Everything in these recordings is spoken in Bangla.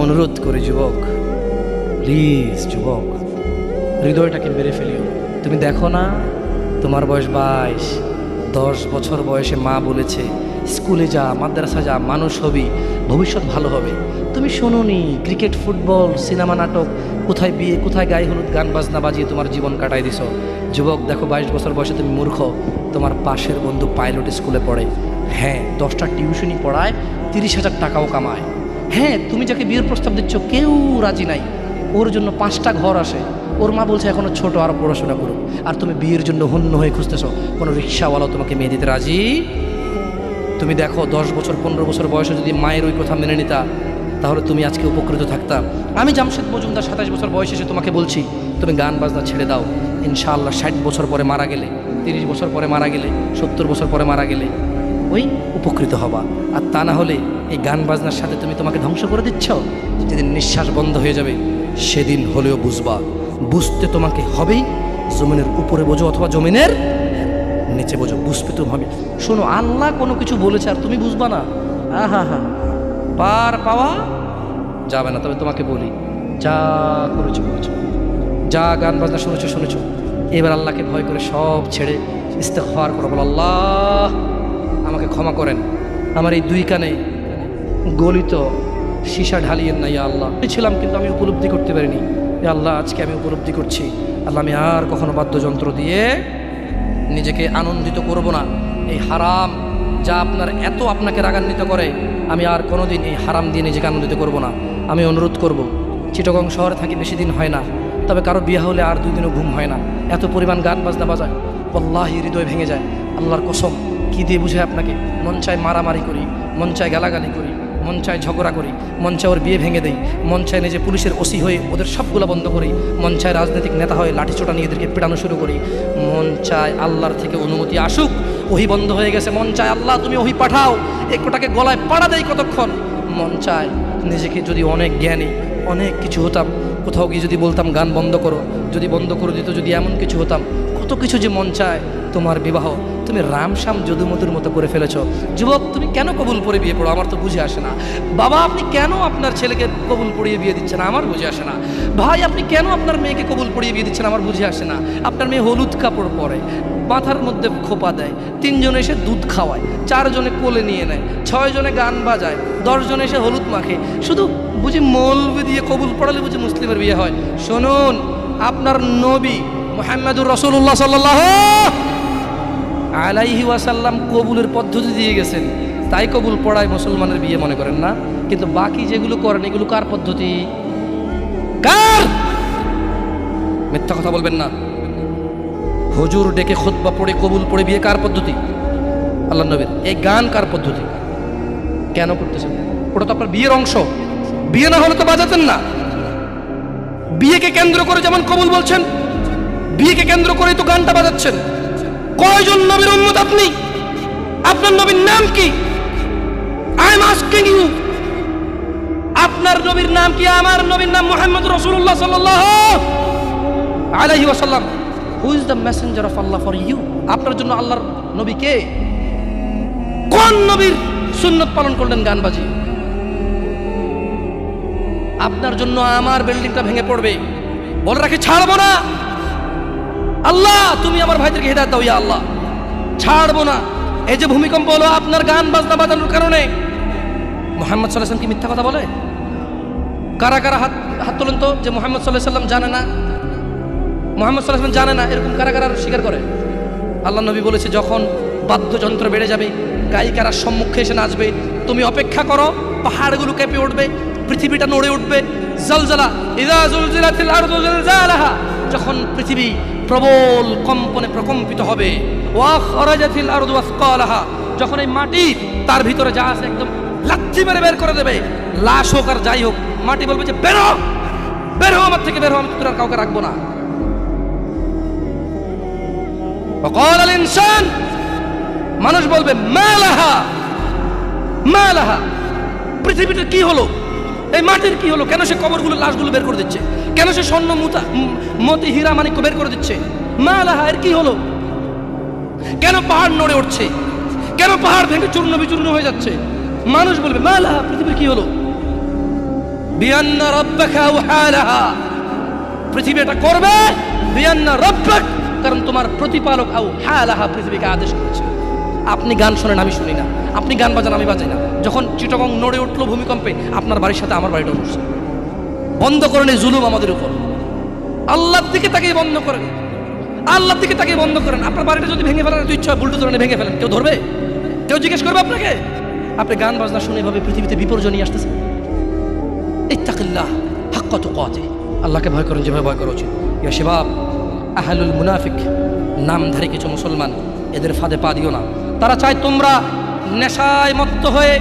অনুরোধ করে যুবক, প্লিজ যুবক, হৃদয়টাকে মেরে ফেলিও। তুমি দেখো না, তোমার বয়স 22, 10 বছর বয়সে মা বলেছে স্কুলে যা, মাদ্রাসা যা, মানুষ হবি, ভবিষ্যৎ ভালো হবে। তুমি শোনোনি ক্রিকেট, ফুটবল, সিনেমা, নাটক, কোথায় বিয়ে, কোথায় গায়ে হলুদ, গান বাজনা বাজিয়ে তোমার জীবন কাটাই দিছো। যুবক দেখো, 22 বছর বয়সে তুমি মূর্খ। তোমার পাশের বন্ধু পাইলট স্কুলে পড়ে, হ্যাঁ 10টা টিউশনি পড়ায়, 30,000 টাকাও কামায়। হ্যাঁ, তুমি যাকে বিয়ের প্রস্তাব দিচ্ছ কেউ রাজি নাই, ওর জন্য 5টা ঘর আসে, ওর মা বলছে এখনো ছোট, আরও পড়াশোনা করুক, আর তুমি বিয়ের জন্য হন্য হয়ে খুঁজতেছো, কোনো রিক্সাওয়ালাও তোমাকে মেয়ে দিতে রাজি। তুমি দেখো 10 বছর 15 বছর বয়সে যদি মায়ের ওই কথা মেনে নিতা, তাহলে তুমি আজকে উপকৃত থাকতা। আমি জামশেদ মজুমদার 27 বছর বয়সে এসে তোমাকে বলছি তুমি গান বাজনা ছেড়ে দাও, ইনশাআল্লাহ 60 বছর পরে মারা গেলে, 30 বছর পরে মারা গেলে, 70 বছর পরে মারা গেলে ওই উপকৃত হবা। আর তা না হলে এই গান বাজনার সাথে তুমি তোমাকে ধ্বংস করে দিচ্ছ। যেদিন নিঃশ্বাস বন্ধ হয়ে যাবে সেদিন হলেও বুঝবা, বুঝতে তোমাকে হবেই। জমিনের উপরে বোঝো অথবা জমিনের নিচে বোঝো, বুঝবে তুমি হবে। শোনো, আল্লাহ কোনো কিছু বলেছে আর তুমি বুঝবা না, আহা হা, পার পাওয়া যাবে না। তবে তোমাকে বলি, যা করেছো করেছো, যা গান বাজনা শুনেছো শুনেছো, এবার আল্লাহকে ভয় করে সব ছেড়ে ইস্তেগফার করো, বলো আল্লাহ আমাকে ক্ষমা করেন, আমার এই 2 কানে গলিত সীসা ঢালিয়েন না ইয়া আল্লাহ। ছিলাম কিন্তু আমি উপলব্ধি করতে পারিনি, ইয়া আল্লাহ আজকে আমি উপলব্ধি করছি, আল্লাহ আমি আর কখনো বাদ্যযন্ত্র দিয়ে নিজেকে আনন্দিত করব না। এই হারাম যা আপনাকে রাগান্বিত করে, আমি আর কোনোদিন এই হারাম দিয়ে নিজেকে আনন্দিত করব না। আমি অনুরোধ করব, চিটাগং শহরে থাকি, বেশি দিন হয় না, তবে কারো বিয়ে হলে আর 2 দিনও ঘুম হয় না, এত পরিমাণ গান বাজনা বাজায়, আল্লাহি হৃদয় ভেঙে যায়। আল্লাহর কসম, কী দিয়ে বুঝায় আপনাকে, মন চায় মারামারি করি, মন চায় গালাগালি করি, মন চায় ঝগড়া করি, মন চায় ওর বিয়ে ভেঙে দেই, মন চায় নিজে পুলিশের ওসি হয়ে ওদের সবগুলো বন্ধ করি, মন চায় রাজনৈতিক নেতা হয়ে লাঠিচোটা নিয়ে এদেরকে পেটানো শুরু করি, মন চায় আল্লাহর থেকে অনুমতি আসুক, ওহি বন্ধ হয়ে গেছে, মন চায় আল্লাহ তুমি ওহি পাঠাও, একটাকে গলায় পাড়া দেয় কতক্ষণ, মন চায় নিজেকে যদি অনেক জ্ঞানী, অনেক কিছু হতাম, কোথাও গিয়ে যদি বলতাম গান বন্ধ করো, যদি বন্ধ করে দিত, যদি এমন কিছু হতাম, কত কিছু যে মন চায়। তোমার বিবাহ তুমি রামশ্যাম যদুমধুর মতো করে ফেলেছ। যুবক, তুমি কেন কবুল পড়ে বিয়ে পড়ো, আমার তো বুঝে আসে না। বাবা, আপনি কেন আপনার ছেলেকে কবুল পড়িয়ে বিয়ে দিচ্ছেন, আমার বুঝে আসে না। ভাই, আপনি কেন আপনার মেয়েকে কবুল পড়িয়ে বিয়ে দিচ্ছেন, আমার বুঝে আসে না। আপনার মেয়ে হলুদ কাপড় পরে, মাথার মধ্যে খোপা দেয়, 3 জনে এসে দুধ খাওয়ায়, 4 জনে কোলে নিয়ে নেয়, 6 জনে গান বাজায়, 10 জনে এসে হলুদ মাখে, শুধু বুঝি মৌলবি দিয়ে কবুল পড়ালে বুঝি মুসলিমের বিয়ে হয়। শুনুন, আপনার নবী মুহাম্মদুর রাসূলুল্লাহ সাল্লাল্লাহু আলাইহি ওয়াসাল্লাম কবুলের পদ্ধতি দিয়ে গেছেন, তাই কবুল পড়ায় মুসলমানের বিয়ে মনে করেন না। কিন্তু বাকি যেগুলো করেন এগুলো কার পদ্ধতি? কার? মিথ্যা কথা বলবেন না। হুজুর ডেকে খুতবা পড়ে কবুল পড়ে বিয়ে কার পদ্ধতি? আল্লাহর নবীর। এই গান কার পদ্ধতি? কেন করতেছেন? ওটা তো আপনার বিয়ের অংশ, বিয়ে না হলে তো বাজাতেন না। বিয়েকে কেন্দ্র করে যেমন কবুল বলছেন, বিয়েকে কেন্দ্র করেই তো গানটা বাজাচ্ছেন। কয়জন নবীর উম্মত আপনি? আপনার নবীর নাম কি? আই এম আস্কিং ইউ, আপনার নবীর নাম কি? আমার নবীর নাম মুহাম্মদ রাসূলুল্লাহ সাল্লাল্লাহু আলাইহি ওয়াসাল্লাম। Who is the messenger of Allah for you? আপনার জন্য আল্লাহর নবী কে? কোন নবীর সুন্নত পালন করলেন গান বাজিয়ে? আপনার জন্য আমার বিল্ডিংটা ভেঙে পড়বে, বলে রাখি ছাড়বো না। আল্লাহ তুমি আমার ভাইদেরকে হিদায়াত দাও ইয়া আল্লাহ, ছাড়বো না। এই যে ভূমিকম্প হলো আপনার গান বাজনা বাজানোর কারণে। মুহাম্মদ সাল্লাল্লাহু আলাইহি ওয়াসাল্লাম কি মিথ্যা কথা বলে? কারা কারা হাত তোলেন তো যে মুহাম্মদ সাল্লাল্লাহু আলাইহি ওয়াসাল্লাম জানে না, মুহাম্মদ সাল্লাল্লাহু আলাইহি ওয়াসাল্লাম জানে না, এরকম কারা কারা স্বীকার করে? আল্লাহ নবী বলেছে যখন বাদ্যযন্ত্র বেড়ে যাবে, গায়িকারা সম্মুখে এসে নাচবে, তুমি অপেক্ষা করো, পাহাড়গুলো কেঁপে উঠবে, পৃথিবীটা নড়ে উঠবে। জালজালা ইযা জুলজিলাতিল আরদু জিলজালাহা, যখন পৃথিবী প্রবল কম্পনে প্রকম্পিত হবে। ওয়া খরাজাতিল আরদু আসকালাহা, যখন এই মাটি তার ভিতরে যা আছে একদম লাথি মেরে বের করে দেবে, লাশ হোক আর যাই হোক, মাটি বলবে যে বেরো বেরো আমার থেকে, বেরো, আমি তোর আর কাউকে রাখবো না। ওয়াকাল আল ইনসান, মানুষ বলবে মালাহা মালাহা, পৃথিবীটা কি হলো, এই মাটির কি হলো, কেন সে কবরগুলো লাশগুলো বের করে দিচ্ছে, কেন সে স্বর্ণ মতি হীরা মানিক্য বের করে দিচ্ছে, মালাহা এর কি হলো, কেন পাহাড় নড়ে উঠছে, কেন পাহাড় ভেঙে চূর্ণ বিচূর্ণ হয়ে যাচ্ছে। মানুষ বলবে মালাহা, পৃথিবীর কি হলো। বিআন্না রাব্বাকা আওহা লাহা, পৃথিবী এটা করবে বিআন্না রাব্বাক, কারণ তোমার প্রতিপালক আওহা লাহা পৃথিবীকে আদেশ করেছে। আপনি গান শোনেন, আমি শুনি না, আপনি গান বাজান, আমি বাজাই না। যখন চিটাগং নড়ে উঠলো ভূমিকম্পে, আপনার বাড়ির সাথে আমার বাড়িটা উঠছে। বন্ধ করেন এই জুলুম আমাদের উপর। আল্লাহর দিকে তাকিয়ে বন্ধ করেন, আল্লাহর দিকে তাকিয়ে বন্ধ করেন। আপনার বাড়িটা যদি ভেঙে ফেলার ইচ্ছা হয়, বুলডোজার এনে ভেঙে ফেলেন, কেউ ধরবে? কেউ জিজ্ঞেস করবে আপনাকে? আপনি গান বাজনা শুনে এভাবে পৃথিবীতে বিপর্যয় নিয়ে আসতেছেন। ইত্তাকিল্লাহ হাক্কা তুকাতিহ, আল্লাহকে ভয় করেন যেভাবে ভয় করা উচিত। ইয়া শাবাব, আহলুল মুনাফিক, নামধারী কিছু মুসলমান, এদের ফাঁদে পা দিও না। তারা চায় তোমরা নেশায় মত্ত হয়ে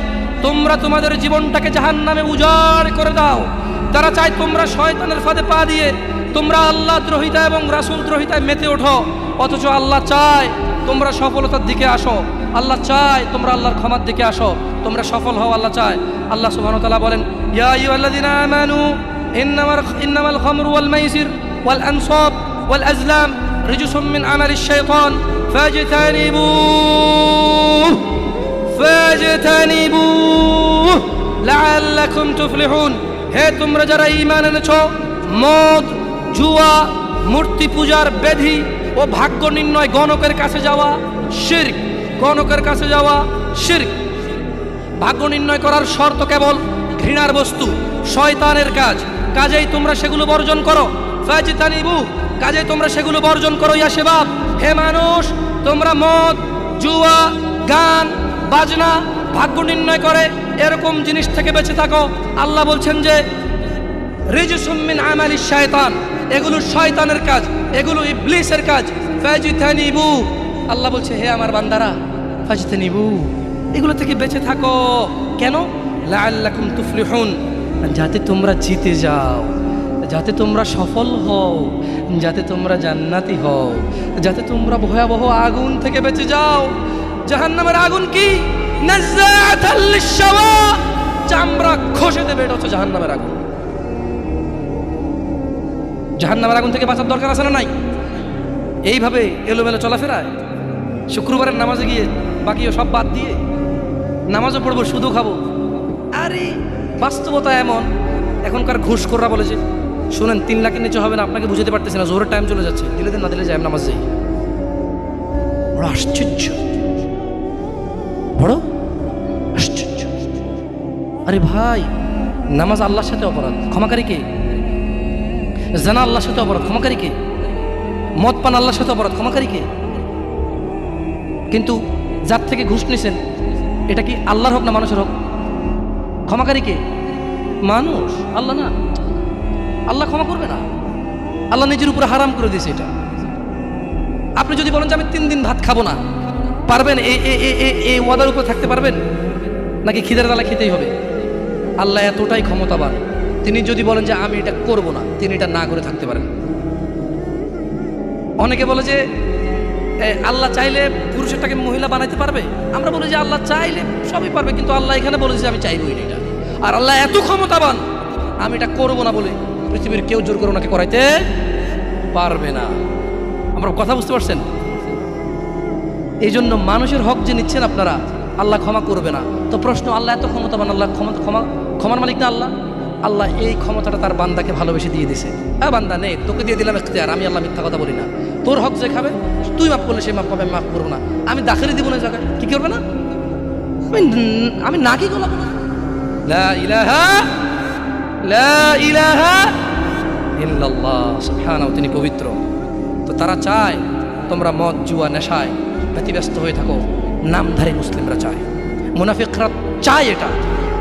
তোমরা তোমাদের জীবনটাকে জাহান্নামে উজাড় করে দাও। তারা চায় তোমরা শয়তানের ফাঁদে পা দিয়ে তোমরা আল্লাহ দ্রোহিতা এবং রাসূল দ্রোহিতায় মেতে ওঠো। অথচ আল্লাহ চায় তোমরা সফলতার দিকে আসো, আল্লাহ চায় তোমরা আল্লাহর ক্ষমার দিকে আসো, তোমরা সফল হও, আল্লাহ চায়। আল্লাহ সুবহানাহু ওয়া তাআলা বলেন, ইয়া আইয়ুহাল্লাযীনা আমানু ইন্নামাল খামরু ওয়াল মাইসির ওয়াল আনসাব ওয়াল আজলাম রিজসুম মিন আমালিশ শাইতান ফাজতানিবুহু লাআল্লাকুম তুফলিহুন। হে তোমরা যারা ঈমান এনেছো, মদ, জুয়া, মূর্তি পূজার বেধি ও ভাগ্য নির্ণয় গণকের কাছে যাওয়া শিরক, গণকের কাছে যাওয়া শিরক। ভাগ্য নির্ণয় করার শর্ত কেবল ঘৃণার বস্তু, শয়তানের কাজ, কাজেই তোমরা সেগুলো বর্জন করো। ফাজতানিবু, কাজেই তোমরা সেগুলো বর্জন করো। ইয়া শাবাব, হে মানুষ, তোমরা মদ, জুয়া, গান বাজনা, ভাগ্য নির্ণয় করে এরকম জিনিস থেকে বেঁচে থাকো। আল্লাহ বলছেন যে রিজসুম মিন আমালিশ শায়তান, এগুলো শয়তানের কাজ, এগুলো ইবলিসের কাজ। ফাজতানিবু, আল্লাহ বলছে হে আমার বান্দারা, ফাজতানিবু, এগুলো থেকে বেঁচে থাকো। কেন? লাআল্লাকুম তুফলিহুন, যাতে তোমরা জিতে যাও, যাতে তোমরা সফল হও, যাতে তোমরা জান্নাতি হও, যাতে তোমরা ভয়াবহ আগুন থেকে বেঁচে যাও। জাহান্নামের আগুন কি? নাযাআতাল লিশ-শাওয়া, চামড়া খসে দেবে, এটা হচ্ছে জাহান্নামের আগুন। জাহান্নামের আগুন থেকে বাঁচার দরকার আছে না নাই? এইভাবে এলোমেলো চলাফেরায়, শুক্রবারের নামাজে গিয়ে বাকিও সব বাদ দিয়ে নামাজও পড়বো, শুধু খাবো। আরে বাস্তবতা এমন, এখনকার ঘুষখোররা বলে যে শুনেন 3 লাখের নিচে হবে না, আপনাকে বুঝতে পারতেছি না, জোরের টাইম চলে যাচ্ছে, দিলে দিন না দিলে যাই নামাজ যাই। বড় আশ্চর্য, বড় আশ্চর্য। আরে ভাই, নামাজ আল্লাহর সাথে অপরাধ, ক্ষমাকারী কে? জানা আল্লাহর সাথে অপরাধ, ক্ষমাকারী কে? মদ পান আল্লাহর সাথে অপরাধ, ক্ষমাকারী কে? কিন্তু যার থেকে ঘুষ নিছেন, এটা কি আল্লাহর হোক না মানুষের হোক? ক্ষমাকারী কে? মানুষ, আল্লাহ না। আল্লাহ ক্ষমা করবে না, আল্লাহ নিজের উপরে হারাম করে দিয়েছে এটা। আপনি যদি বলেন যে আমি 3 দিন ভাত খাবো না, পারবেন? এই ওয়াদার উপর থাকতে পারবেন? নাকি খিদের জ্বালা খেতেই হবে? আল্লাহ এতটাই ক্ষমতাবান, তিনি যদি বলেন যে আমি এটা করব না, তিনি এটা না করে থাকতে পারেন। অনেকে বলে যে আল্লাহ চাইলে পুরুষেরটাকে মহিলা বানাইতে পারবে। আমরা বলি যে আল্লাহ চাইলে সবই পারবে, কিন্তু আল্লাহ এখানে বলেছে যে আমি চাইবই না এটা। আর আল্লাহ এত ক্ষমতাবান, আমি এটা করব না বলে পৃথিবীর কেউ জোর করে ওনাকে করাইতে পারবে না। আমরা কথা বুঝতে পারছেন? এই জন্য মানুষের হক যে নিচ্ছেন আপনারা, আল্লাহ ক্ষমা করবে না। তো প্রশ্ন, আল্লাহ এত ক্ষমতাবান, আল্লাহ ক্ষমার মালিক না আল্লাহ? আল্লাহ এই ক্ষমতাটা তার বান্দাকে ভালোবেসে দিয়ে দিছে। বান্দা নে, তোকে দিয়ে দিলাম ইখতিয়ার, আমি আল্লাহ মিথ্যা কথা বলি না। তোর হক যে খাবে, তুই মাফ করলে সে মাফ পাবে, আমি মাফ করবো না। আমি দাখিলে দিব না জায়গায়, কি করবে না? আমি না কি গলাবো না। লা ইলাহা ইল্লাল্লাহ, সুবহানাহু, তিনি পবিত্র। তো তারা চায় তোমরা মদ, জুয়া, নেশায় ব্যতিব্যস্ত হয়ে থাকো। নামধারী মুসলিমরা চায়, মুনাফিকরা চায় এটা।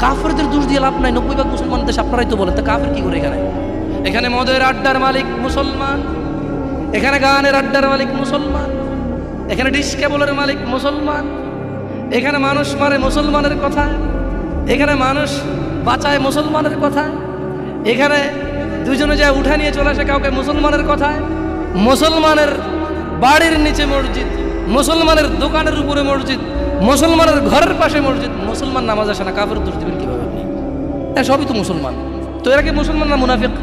কাফেরদের দোষ দিয়ে লাভ নাই, 90% মুসলমান দেশ, আপনারাই তো বলেন। তা কাফের কি করে এখানে? এখানে মদের আড্ডার মালিক মুসলমান, এখানে গানের আড্ডার মালিক মুসলমান, এখানে ডিস কেবলের মালিক মুসলমান, এখানে মানুষ মারে মুসলমানের কথা, এখানে মানুষ বাঁচায় মুসলমানের কথা, এখানে দুজনে যায় উঠা নিয়ে চলে আসে কাউকে মুসলমানের কথায়। মুসলমানের বাড়ির নিচে মসজিদ, মুসলমানের দোকানের উপরে মসজিদ, মুসলমানের ঘরের পাশে মসজিদ, মুসলমান নামাজ আসে না, কাফের দোষ দিবেন কিভাবে আপনি? সবই তো মুসলমান। তো এরা কি মুসলমান না মুনাফিক?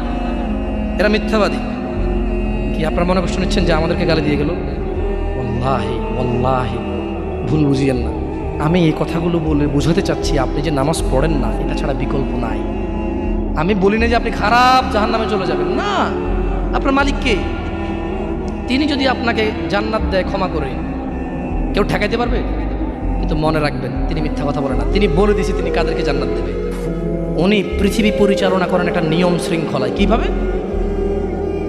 এরা মিথ্যাবাদী। কি আপনারা মনে কষ্ট নিচ্ছেন যে আমাদেরকে গালি দিয়ে গেল? ওয়াল্লাহি ওয়াল্লাহি ভুল বুঝিয়েন না। আমি এই কথাগুলো বলে বোঝাতে চাচ্ছি, আপনি যে নামাজ পড়েন না, এটা ছাড়া বিকল্প নাই। আমি বলি না যে আপনি খারাপ জাহান্নামে চলে যাবেন, না। আপনার মালিক কে? তিনি যদি আপনাকে জান্নাত দেয় ক্ষমা করে, কেউ ঠেকাইতে পারবে? কিন্তু মনে রাখবেন, তিনি মিথ্যা কথা বলেন না। তিনি বলে দিয়েছে তিনি কাদেরকে জান্নাত দেবে। উনি পৃথিবী পরিচালনা করেন একটা নিয়ম শৃঙ্খলায়। কিভাবে?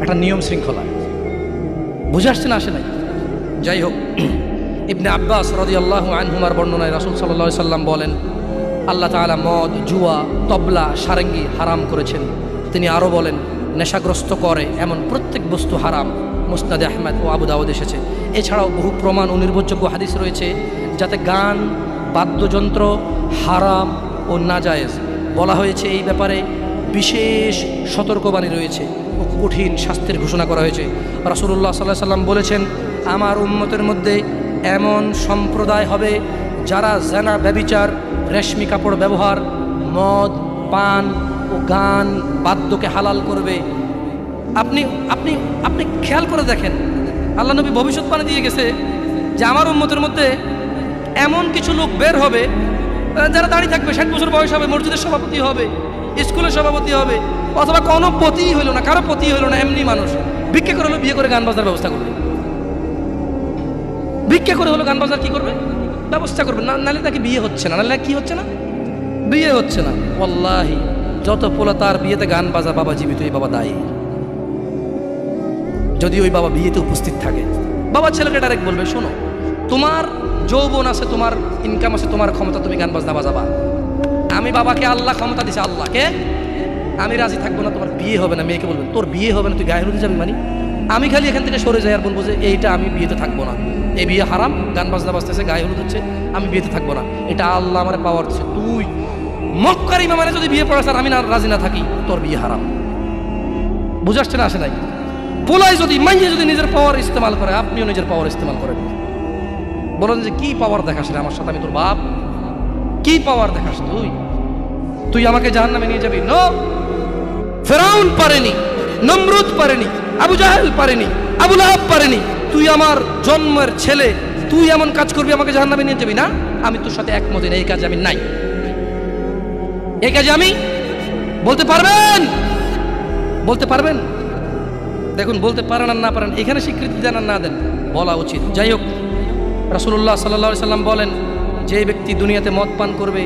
একটা নিয়ম শৃঙ্খলায়। বুঝে আসছে না? আসে নাই? যাই হোক, ইবনে আব্বাস রাদিয়াল্লাহু আনহুমার বর্ণনায় রাসূল সাল্লাল্লাহু আলাইহি সাল্লাম বলেন, আল্লাহ তাআলা মদ, জুয়া, তবলা, সারেঙ্গি হারাম করেছেন। তিনি আরও বলেন, নেশাগ্রস্ত করে এমন প্রত্যেক বস্তু হারাম। মুসনাদে আহমদ ও আবু দাউদ এসেছে। এছাড়াও বহু প্রমাণ ও নির্ভরযোগ্য হাদিস রয়েছে যাতে গান, বাদ্যযন্ত্র হারাম ও নাজায়েজ। বলা হয়েছে এই ব্যাপারে বিশেষ সতর্কবাণী রয়েছে ও কঠিন শাস্তির ঘোষণা করা হয়েছে। রাসূলুল্লাহ সাল্লাল্লাহু আলাইহি সাল্লাম বলেছেন, আমার উম্মতের মধ্যে এমন সম্প্রদায় হবে যারা জেনা, ব্যভিচার, রেশমি কাপড় ব্যবহার, মদ, পান ও গান, বাদ্যকে হালাল করবে। আপনি আপনি আপনি খেয়াল করে দেখেন, আল্লাহ নবী ভবিষ্যৎবাণী দিয়ে গেছে যে আমার উম্মতের মধ্যে এমন কিছু লোক বের হবে যারা দাঁড়িয়ে থাকবে, 60 বছর বয়স হবে, মসজিদের সভাপতি হবে, স্কুলের সভাপতি হবে, অথবা কোনো পতি হইল না, কারো পতি হইল না, এমনি মানুষ ভিক্ষা করে হলো বিয়ে করে গান বাজার ব্যবস্থা করবে। ভিক্ষা করে হলো গান বাজার কি করবে? ব্যবস্থা করবে। নালে তাকে বিয়ে হচ্ছে না, নালে কি হচ্ছে না? বিয়ে হচ্ছে না। ওয়াল্লাহি যত পোলা তার বিয়েতে গান বাজা, বাবা জীবিত, এই বাবা দায়ী। যদি ওই বাবা বিয়েতে উপস্থিত থাকে, বাবা ছেলেকে ডাইরেক্ট বলবে, শোনো, তোমার যৌবন আছে, তোমার ইনকাম আছে, তোমার ক্ষমতা, তুমি গান বাজনা বাজাবা। আমি বাবাকে আল্লাহ ক্ষমতা দিছে, আল্লাহকে আমি রাজি থাকবো না, তোমার বিয়ে হবে না। মেয়েকে বলবেন, তোর বিয়ে হবে না, তুই গায়ে হলুদে যাবি মানে? আমি খালি এখান থেকে সরে যাই আর বলবো যে এইটা আমি বিয়েতে থাকবো না, এই বিয়ে হারাম, গান বাজনা বাজতেছে, গায়ে হলুদ হচ্ছে, আমি বিয়েতে থাকবো না, এটা আল্লাহ আমার পাওয়ার দিচ্ছে। তুই মক্কার ইমামে যদি বিয়ে পড়াস আর আমি না রাজি না থাকি, তোর বিয়ে হারাম। বুঝে আসছে না? আসে নাই? পোলাই যদি, মাইয়ে যদি নিজের পাওয়ার ইস্তেমাল করে, আপনিও নিজের পাওয়ার ইস্তেমাল করেন। বলেন যে কি পাওয়ার দেখাস রে আমার সাথে, আমি তোর বাপ? কি পাওয়ার দেখাস তুই? তুই আমাকে জাহান্নামে নিয়ে যাবি? নো, ফেরাউন পারেনি, নমরুদ পারেনি, আবু জাহেল পারেনি, আবু লাহাব পারেনি। তুই আমার জন্মের ছেলে, তুই এমন কাজ করবি আমাকে জাহান্নামে নিয়ে যাবি? না, আমি তোর সাথে একমত না, এই কাজে আমি নাই। এই কাজে আমি বলতে পারবেন? বলতে পারবেন? দেখুন, বলতে পারেন আর না পারেন, এখানে স্বীকৃতি দেন আর না দেন, বলা উচিত। যাই হোক, রাসূলুল্লাহ সাল্লাল্লাহু আলাইহি সাল্লাম বলেন, যে ব্যক্তি দুনিয়াতে মদ পান করবে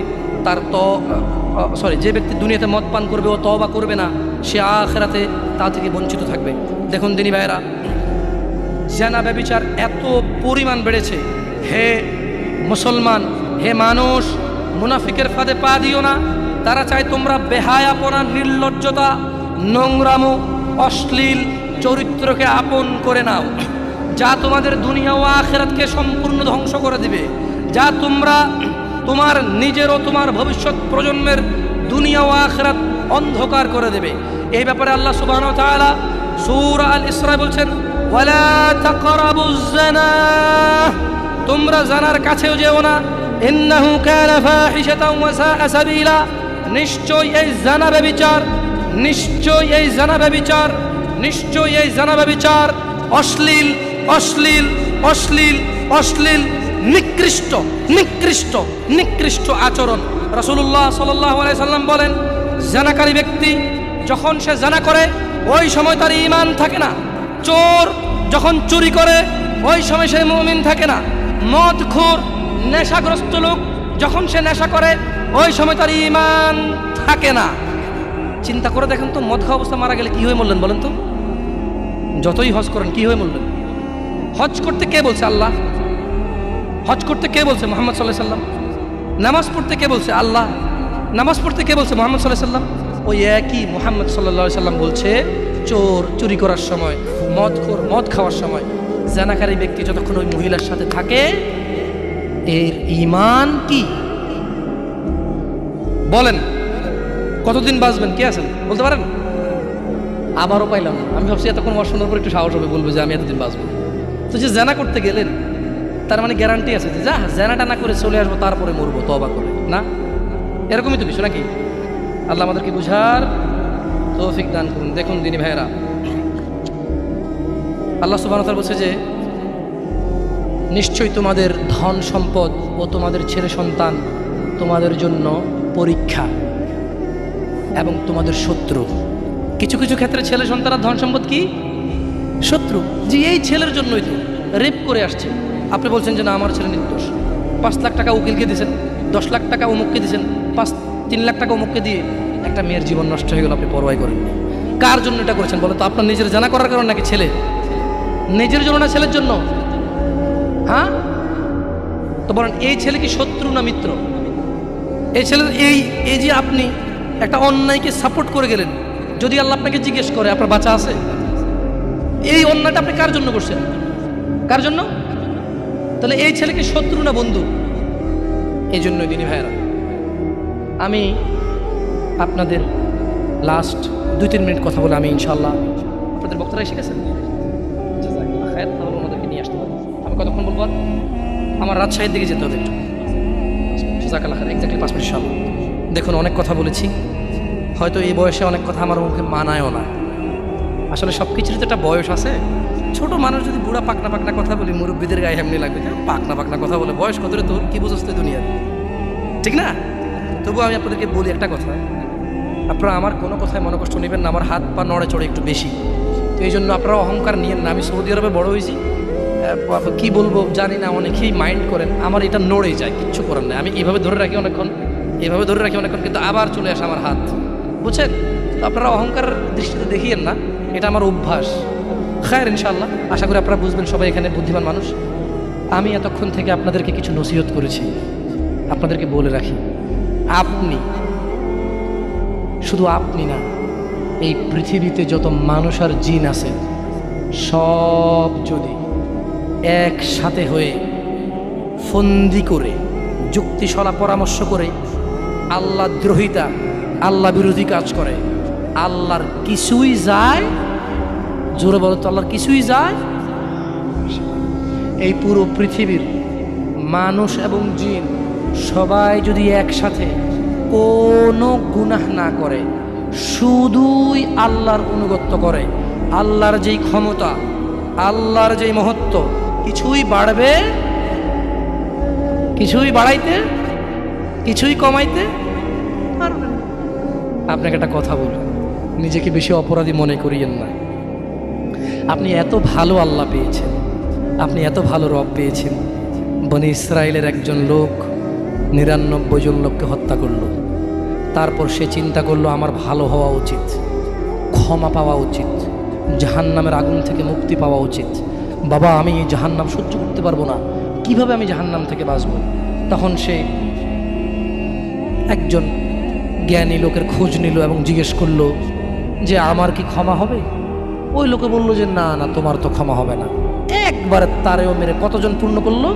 যে ব্যক্তি দুনিয়াতে মদ পান করবে ও তওবা করবে না, সে আখিরাতে তা থেকে বঞ্চিত থাকবে। দেখুন দিনী ভাইয়েরা, জিনা, ব্যভিচার এত পরিমাণ বেড়েছে। হে মুসলমান, হে মানুষ, মুনাফিকের ফাঁদে পা দিও না। তারা চায় তোমরা বেহায়াপনা, নির্লজ্জতা, নোংরামো, অশ্লীল চরিত্রকে আপন করে নাও, যা তোমাদের দুনিয়া ও আখিরাতকে সম্পূর্ণ ধ্বংস করে দিবে, যা তোমার নিজের ও তোমার ভবিষ্যৎ প্রজন্মের দুনিয়া ও আখিরাত অন্ধকার করে দেবে। এই ব্যাপারে আল্লাহ সুবহানাহু ওয়া তাআলা সূরা আল ইসরা বলছেন, ওয়ালা তাকরাবুজ জিনা, তোমরা জানার কাছেও যেও না, ইন্নাহু কানা ফাহিশাতাও ওয়া সাআ সাবিলা, নিশ্চয়ই এই জানা ব্যভিচার, নিশ্চয়ই এই জানা ব্যভিচার, নিশ্চয়ই এই জানা ব্যভিচার অশ্লীল, অশ্লীল, অশ্লীল, অশ্লীল, নিকৃষ্ট, নিকৃষ্ট, নিকৃষ্ট আচরণ। রাসূলুল্লাহ সাল্লাল্লাহু আলাইহি সাল্লাম বলেন, জানাকারী ব্যক্তি যখন সে জানা করে ওই সময় তার ঈমান থাকে না। চোর যখন চুরি করে ওই সময় সে মুমিন থাকে না। মদখোর, নেশাগ্রস্ত লোক যখন সে নেশা করে ওই সময় তার ঈমান থাকে না। চিন্তা করে দেখেন তো, মদ খাওয়া অবস্থা মারা গেলে কি হয়ে মরলেন বলেন তো? যতই হজ করেন কি হয়ে মরলেন? হজ করতে কে বলছে? আল্লাহ। হজ করতে কে বলছে? মুহাম্মদ সাল্লাল্লাহু আলাইহি সাল্লাম। নামাজ পড়তে কে বলছে? আল্লাহ। নামাজ পড়তে কে বলছে? মুহাম্মদ সাল্লাল্লাহু আলাইহি সাল্লাম। ওই একই মুহাম্মদ সাল্লাল্লাহু আলাইহি সাল্লাম বলছে, চোর চুরি করার সময়, মদখোর মদ খাওয়ার সময়, জানাকারী ব্যক্তি যতক্ষণ ওই মহিলার সাথে থাকে এর ঈমান কি? বলেন কতদিন বাঁচবেন? কে আছেন বলতে পারেন? আবারও পাইলাম না। আমি ভাবছি এতক্ষণ ওয়াজ শোনার পর একটু সাহস হবে, বলবে যে আমি এতদিন বাঁচবো। তো যে জানা করতে গেলেন তার মানে গ্যারান্টি আছে যে যা জানাটা না করে চলে আসবো, তারপরে মরবো তওবা করে? না, এরকমই তো কিছু নাকি? আল্লাহ আমাদেরকে বুঝার তৌফিক দান করুন। দেখুন দিনী ভাইয়েরা, আল্লাহ সুবহানাহু ওয়া তাআলা বলছে যে নিশ্চয়ই তোমাদের ধন সম্পদ ও তোমাদের ছেলে সন্তান তোমাদের জন্য পরীক্ষা। এবং তোমাদের শত্রু। কিছু কিছু ক্ষেত্রে ছেলে সন্তানের ধন সম্পদ কি শত্রু। যে এই ছেলের জন্যই তো রেপ করে আসছে, আপনি বলছেন যে না আমার ছেলে নির্দোষ। 5 লাখ টাকা উকিলকে দিয়েছেন, 10 লাখ টাকা অমুককে দিয়েছেন, 3 লাখ টাকা অমুককে দিয়ে একটা মেয়ের জীবন নষ্ট হয়ে গেল, আপনি পরোয়াই করেন। কার জন্য এটা করেছেন বলো তো? আপনার নিজের জানা করার কারণ নাকি ছেলে? নিজের জন্য না ছেলের জন্য? হ্যাঁ, তো বলেন এই ছেলে কি শত্রু না মিত্র? এই ছেলের এই যে আপনি একটা অন্যায়কে সাপোর্ট করে গেলেন, যদি আল্লাহ আপনাকে জিজ্ঞেস করে আপনার বাচ্চা আছে, এই অন্যায়টা আপনি কার জন্য করছেন? কার জন্য? তাহলে এই ছেলেকে শত্রু না বন্ধু? এই জন্যই দিনী ভাইয়েরা, আমি আপনাদের লাস্ট 2-3 মিনিট কথা বলে আমি ইনশাল্লাহ, আপনাদের বক্তারা এসে গেছেন, তাহলে ওনাদেরকে নিয়ে আসতে পারবো। আমি কতক্ষণ বলবো? আমার রাজশাহীর দিকে যেতে হবে একটু, এক্স্যাক্টলি 5 মিনিট ইনশাল্লাহ। দেখুন অনেক কথা বলেছি, হয়তো এই বয়সে অনেক কথা আমার মুখে মানায়ও না। আসলে সব কিছুরই তো একটা বয়স আছে। ছোট মানুষ যদি বুড়া পাকনা পাকনা কথা বলি, মুরব্বীদের গায়ে এমনি লাগবে, পাকনা পাকনা কথা বলে, বয়স কত রে তোর, কি বুঝোস তুই দুনিয়ার, ঠিক না? তবু আমি আপনাদেরকে বলি একটা কথা, আপনারা আমার কোনো কথায় মনে কষ্ট নেবেন না, আমার হাত পা নড়ে চড়ে একটু বেশি, তো এই জন্য আপনারা অহংকার নিয়েন না। আমি সৌদি আরবে বড় হয়েছি, কি বলবো জানি না, অনেকেই মাইন্ড করেন, আমার এটা নড়ে যায়, কিচ্ছু করার নেই। আমি এভাবে ধরে রাখি অনেকক্ষণ, এভাবে ধরে রাখি অনেকক্ষণ, কিন্তু আবার চলে আসে আমার হাত, বুঝছেন? তো আপনারা অহংকার দৃষ্টিতে দেখিয়েন না, এটা আমার অভ্যাস। খায়ের ইনশাআল্লাহ, আশা করি আপনারা বুঝবেন, সবাই এখানে বুদ্ধিমান মানুষ। আমি এতক্ষণ থেকে আপনাদেরকে কিছু নসিহত করেছি, আপনাদেরকে বলে রাখি, আপনি, শুধু আপনি না, এই পৃথিবীতে যত মানুষ আর জিন আছে সব যদি একসাথে হয়ে ফন্দি করে যুক্তিশলা পরামর্শ করে আল্লাহ দ্রোহিতা, আল্লাহ বিরোধী কাজ করে, আল্লাহর কিছুই যায়? জোরে বলো তো, আল্লাহর কিছুই যায়? এই পুরো পৃথিবীর মানুষ এবং জিন সবাই যদি একসাথে কোনো গুনাহ না করে, শুধুই আল্লাহর অনুগত্য করে, আল্লাহর যেই ক্ষমতা, আল্লাহর যেই মহত্ব, কিছুই বাড়বে, কিছুই বাড়াইতে, কিছুই কমাইতে পারবে না। আপনাকে একটা কথা বলুন, নিজেকে বেশি অপরাধী মনে করিয়েন না। আপনি এত ভালো আল্লাহ পেয়েছেন, আপনি এত ভালো রব পেয়েছেন। বনি ইসরায়েলের একজন লোক 99 জন লোককে হত্যা করলো, তারপর সে চিন্তা করলো আমার ভালো হওয়া উচিত, ক্ষমা পাওয়া উচিত, জাহান্নামের আগুন থেকে মুক্তি পাওয়া উচিত। বাবা আমি এই জাহান্নাম সহ্য করতে পারবো না, কিভাবে আমি জাহান্নাম থেকে বাঁচব? তখন সে একজন জ্ঞানী লোকের খোঁজ নিল এবং জিজ্ঞেস করলো যে আমার কি ক্ষমা হবে? ওই লোকে বলল যে না না, তোমার তো ক্ষমা হবে না। একবারে তারেও মেরে কতজন পূর্ণ করলো?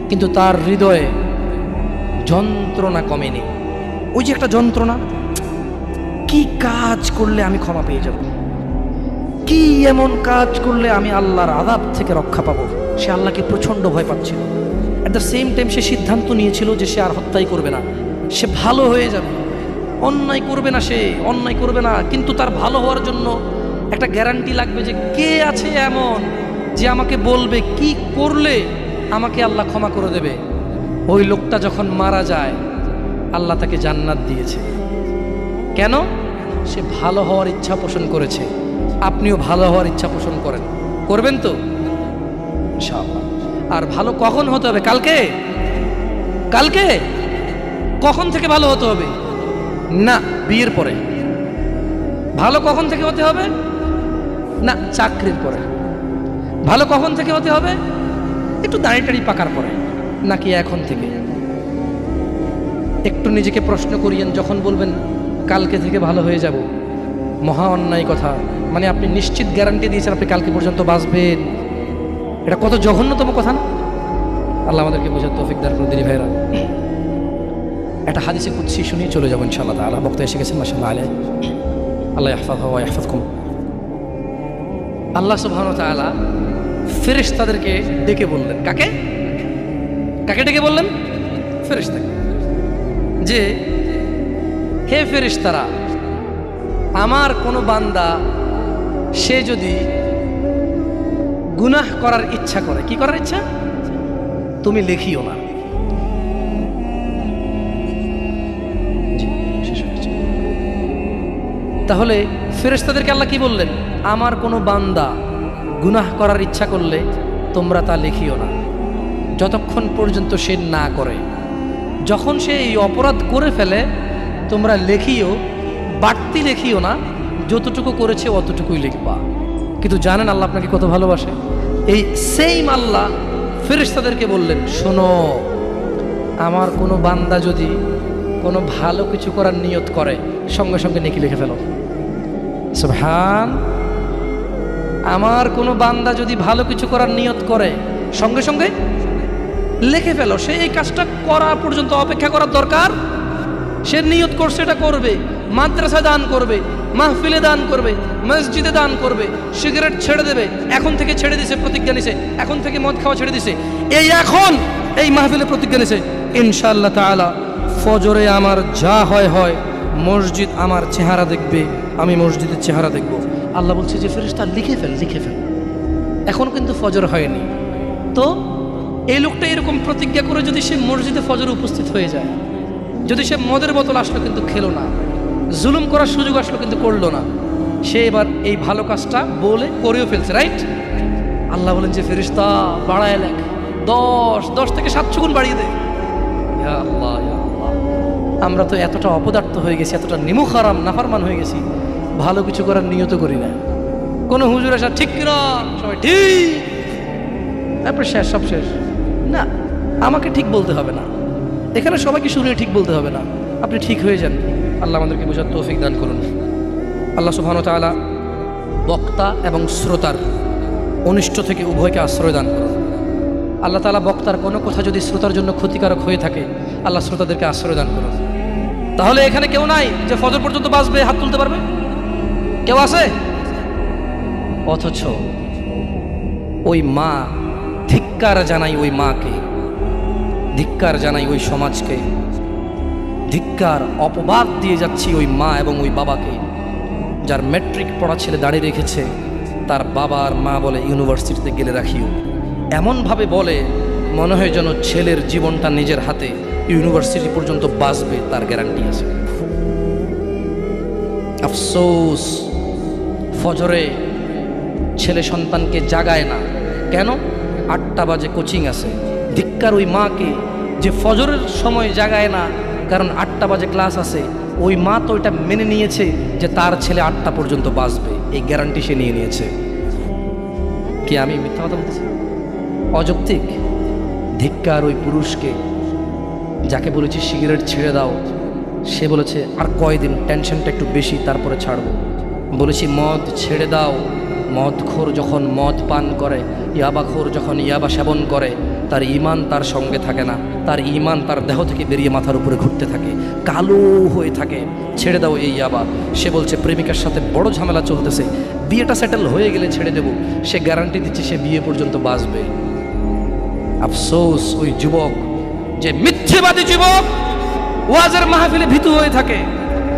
কিন্তু তার হৃদয়ে যন্ত্রণা কমেনি। ওই যে একটা যন্ত্রণা, কি কাজ করলে আমি ক্ষমা পেয়ে যাব, কি এমন কাজ করলে আমি আল্লাহর আযাব থেকে রক্ষা পাবো, সে আল্লাহকে প্রচণ্ড ভয় পাচ্ছিল। অ্যাট দ্য সেম টাইম সে সিদ্ধান্ত নিয়েছিল যে সে আর হত্যাই করবে না, সে ভালো হয়ে যাবে, অন্যায় করবে না, সে অন্যায় করবে না। কিন্তু তার ভালো হওয়ার জন্য একটা গ্যারান্টি লাগবে যে কে আছে এমন যে আমাকে বলবে কি করলে আমাকে আল্লাহ ক্ষমা করে দেবে। ওই লোকটা যখন মারা যায়, আল্লাহ তাকে জান্নাত দিয়েছে। কেন? সে ভালো হওয়ার ইচ্ছা পোষণ করেছে। আপনিও ভালো হওয়ার ইচ্ছা পোষণ করেন, করবেন তো ইনশাআল্লাহ। আর ভালো কখন হতে হবে? কালকে? কালকে কখন থেকে ভালো হতে হবে? না, বিয়ের পরে। ভালো কখন থেকে হতে হবে? না, চাকরির পরে। ভালো কখন থেকে হতে হবে? একটু দাড়ি টাড়ি পাকার পরে, নাকি এখন থেকে? একটু নিজেকে প্রশ্ন করিয়েন, যখন বলবেন কালকে থেকে ভালো হয়ে যাব, মহা অন্যায় কথা। মানে আপনি নিশ্চিত গ্যারান্টি দিয়েছেন আপনি কালকে পর্যন্ত বাঁচবেন, এটা কত জঘন্যতম কথা না? আল্লাহ আমাদেরকে বোঝার তৌফিক দান করুন। দিনী ভাইরা, একটা হাদিসে কুদসি শুনিয়ে চলে যাবো ইনশাআল্লাহ তাআলা। বক্তা এসে গেছেন, মাশাআল্লাহ আলাইহি, আল্লাহ ইয়াহফাযহু ওয়া ইয়াহফাযকুম। আল্লাহ সুবহানাহু ওয়া তাআলা ফেরেশতাদেরকে ডেকে বললেন, কাকে কাকে ডেকে বললেন? ফেরেশতাকে, যে হে ফেরেশতারা, আমার কোনো বান্দা সে যদি গুনাহ করার ইচ্ছা করে, কি করার ইচ্ছা? তুমি লিখিও না। তাহলে ফেরেশতাদেরকে আল্লাহ কি বললেন, আমার কোনো বান্দা গুনাহ করার ইচ্ছা করলে তোমরা তা লিখিও না, যতক্ষণ পর্যন্ত সে না করে। যখন সে এই অপরাধ করে ফেলে তোমরা লেখিও, বাড়তি লেখিও না, যতটুকু করেছে অতটুকুই লিখবা। কিন্তু জানেন আল্লাহ আপনাকে কত ভালোবাসে? এই সেম আল্লাহ ফেরেশতাদেরকে বললেন, শোনো, আমার কোনো বান্দা যদি কোনো ভালো কিছু করার নিয়ত করে সঙ্গে সঙ্গে নেকি লিখে ফেলো। সুবহান। আমার কোনো বান্দা যদি ভালো কিছু করার নিয়ত করে সঙ্গে সঙ্গে লিখে ফেলো। সে এই কাজটা করা পর্যন্ত অপেক্ষা করার দরকার। সে নিয়ত করছে এটা করবে, মাদ্রাসা দান করবে, মাহফিলে দান করবে, মসজিদে দান করবে, সিগারেট ছেড়ে দেবে, এখন থেকে ছেড়ে দিছে, প্রতিজ্ঞা নিছে, এখন থেকে মদ খাওয়া ছেড়ে দিছে, এই এখন এই মাহফিলে প্রতিজ্ঞা নিছে, ইনশাআল্লাহ তাআলা ফজরে আমার যা হয় হয়, মসজিদ আমার চেহারা দেখবে, আমি মসজিদের চেহারা দেখব। আল্লাহ বলছে যে ফেরেশতা লিখে ফেল, লিখে ফেল। এখনো কিন্তু ফজর হয়নি, তো এই লোকটা এরকম প্রতিজ্ঞা করে যদি সে মসজিদে ফজরে উপস্থিত হয়ে যায়, যদি সে মদের বোতল আসলো কিন্তু খেলো না, জুলুম করার সুযোগ আসলো কিন্তু করলো না, সে এবার এই ভালো কাজটা বলে করেও ফেলছে, রাইট? আল্লাহ বলেন যে ফেরেশতা বাড়ায় লেখ, 10 থেকে 700 গুণ বাড়িয়ে দে। ইয়া আল্লাহ, ইয়া আল্লাহ, আমরা তো এতটা অপদার্থ হয়ে গেছি, এতটা নিমুখ হারাম নাফরমান হয়ে গেছি, ভালো কিছু করার নিয়ত করি না। কোনো হুজুর আসা ঠিক কিনা, সবাই ঠিক, তারপর শেষ, সব শেষ। না, আমাকে ঠিক বলতে হবে না, এখানে সবাইকে শুনে ঠিক বলতে হবে না, আপনি ঠিক হয়ে যান। আল্লাহ আমাদেরকে বোঝার তৌফিক দান করুন। আল্লাহ সুবহানাহু ওয়া তাআলা বক্তা এবং শ্রোতার অনিষ্ট থেকে উভয়কে আশ্রয় দান করুন। আল্লাহ তাআলা বক্তার কোনো কথা যদি শ্রোতার জন্য ক্ষতিকারক হয়ে থাকে, আল্লাহ শ্রোতাদেরকে আশ্রয় দান করুন। তাহলে এখানে কেউ নাই যে ফজর পর্যন্ত বাঁচবে, হাত তুলতে পারবে? কেউ আছে? অথচ ওই মা, ধিক্কার জানাই ওই মাকে, ধিক্কার জানাই ওই সমাজকে, ধিক্কার, অপবাদ দিয়ে যাচ্ছি ওই মা এবং ওই বাবাকে, যার ম্যাট্রিক পড়া ছেলে দাঁড়িয়ে রেখেছে, তার বাবা আর মা বলে ইউনিভার্সিটিতে গেলে রাখিও, এমনভাবে বলে মনে হয় যেন ছেলের জীবনটা নিজের হাতে, ইউনিভার্সিটি পর্যন্ত বাঁচবে তার গ্যারান্টি আছে। আফসোস, ফজরে ছেলে সন্তানকে জাগায় না, কেন? 8টা বাজে কোচিং আছে। ধিক্কার ওই মাকে যে ফজরের সময় জাগায় না, কারণ 8টা বাজে ক্লাস আছে। ওই মা তো এটা মেনে নিয়েছে যে তার ছেলে 8টা পর্যন্ত বাঁচবে, এই গ্যারান্টি সে নিয়ে নিয়েছে। কি আমি মিথ্যা কথা বলছি? অযৌক্তিক। ধিক্কার ওই পুরুষকে যাকে বলেছি সিগারেট ছেড়ে দাও, সে বলেছে আর কয়দিন, টেনশনটা একটু বেশি, তারপরে ছাড়বো। বলেছি মদ ছেড়ে দাও, মদখোর যখন মদ পান করে, ইয়াবাখোর যখন ইয়াবা সেবন করে, তার ঈমান তার সঙ্গে থাকে না, তার ঈমান তার দেহ থেকে বেরিয়ে মাথার উপরে ঘুরতে থাকে, কালো হয়ে থাকে। ছেড়ে দাও এই ইয়াবা। সে বলছে প্রেমিকার সাথে বড় ঝামেলা চলতেছে, বিয়েটা সেটেল হয়ে গেলে ছেড়ে দেব। সে গ্যারান্টি দিচ্ছে সে বিয়ে পর্যন্ত বাঁচবে। আফসোস ওই যুবক, যে মিথ্যেবাদী যুবক, ওয়াজের মাহফিলে ভীতু হয়ে থাকে,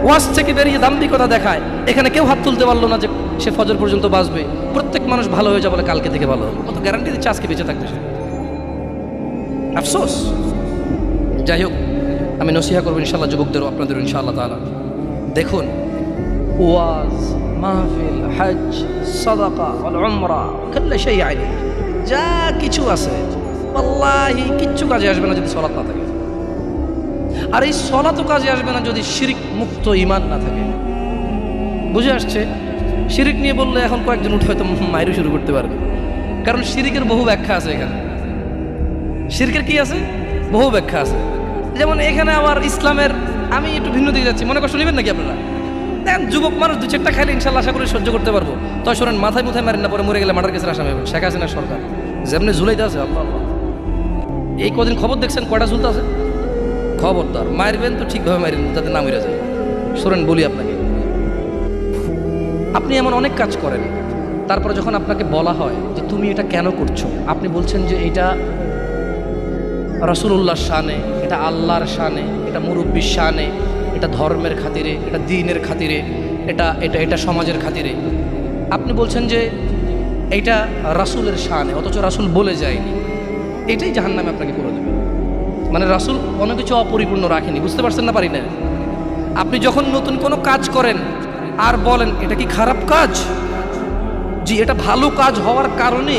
ওয়াজ থেকে বেরিয়ে দাম্ভিকতা দেখায়। এখানে কেউ হাত তুলতে পারলো না যে সে ফজর পর্যন্ত বাঁচবে। প্রত্যেক মানুষ ভালো হয়ে যাবে বলে কালকে থেকে ভালো হবে, কত গ্যারান্টি দিচ্ছে আজকে বেঁচে থাকবে সে। আফসোস। যাই হোক, আমি নসিহা করবো ইনশাআল্লাহ যুবকদেরও, আপনাদেরও ইনশাআল্লাহ তাআলা। দেখুন, ওয়াজ, মাহফিল, হজ, সাদাকা ওয়াল উমরা, কুল্লু শাই আলাইহি, যা কিছু আছে আল্লাহি কিচ্ছু কাজে আসবে না যদি সালাত না থাকে। আর এই সালাতও কাজে আসবে না যদি শিরক মুক্ত ঈমান না থাকে। বুঝে আসছে? শিরিক নিয়ে বললে এখন কয়েকজন উঠে হয়তো মাইরু শুরু করতে পারবে, কারণ শিরিকের বহু ব্যাখ্যা আছে। এখানে শিরকের কি আছে? বহু ব্যাখ্যা আছে। যেমন এখানে আবার ইসলামের, আমি একটু ভিন্ন দিকে যাচ্ছি, মনে কষ্ট নেবেন নাকি আপনারা? দেখেন, যুবক মানুষ 2-4টা খাইলে ইনশাল্লাহ আশা করে সহ্য করতে পারবো। তো শোনেন, মাথায় মুথায় মারেন না, পরে মরে গেলে মার্ডার কেসের আসামি হবেন। শেখ হাসিনার সরকার যেমনি ঝুলাইতে আছে, আল্লাহ আল্লাহ, এই কদিন খবর দেখছেন কয়টা ঝুলতে আছে? খবরদার, মারবেন তো ঠিকভাবে মারেন যাতে না মরে যায়। শোনেন, বলি আপনাকে, আপনি এমন অনেক কাজ করেন, তারপরে যখন আপনাকে বলা হয় যে তুমি এটা কেন করছো, আপনি বলছেন যে এটা রাসূলুল্লাহর শানে, এটা আল্লাহর শানে, এটা মুরব্বির শানে, এটা ধর্মের খাতিরে, এটা দ্বীনের খাতিরে, এটা এটা এটা সমাজের খাতিরে। আপনি বলছেন যে এইটা রাসূলের শানে, অথচ রাসূল বলে যায়নি। এটাই জাহান্নামে আপনাকে করে দেবে। মানে রাসূল কোনো কিছু অপরিপূর্ণ রাখেনি। বুঝতে পারছেন না? পারি না। আপনি যখন নতুন কোনো কাজ করেন, আর বলেন এটা কি খারাপ কাজ? জি, এটা ভালো কাজ হওয়ার কারণে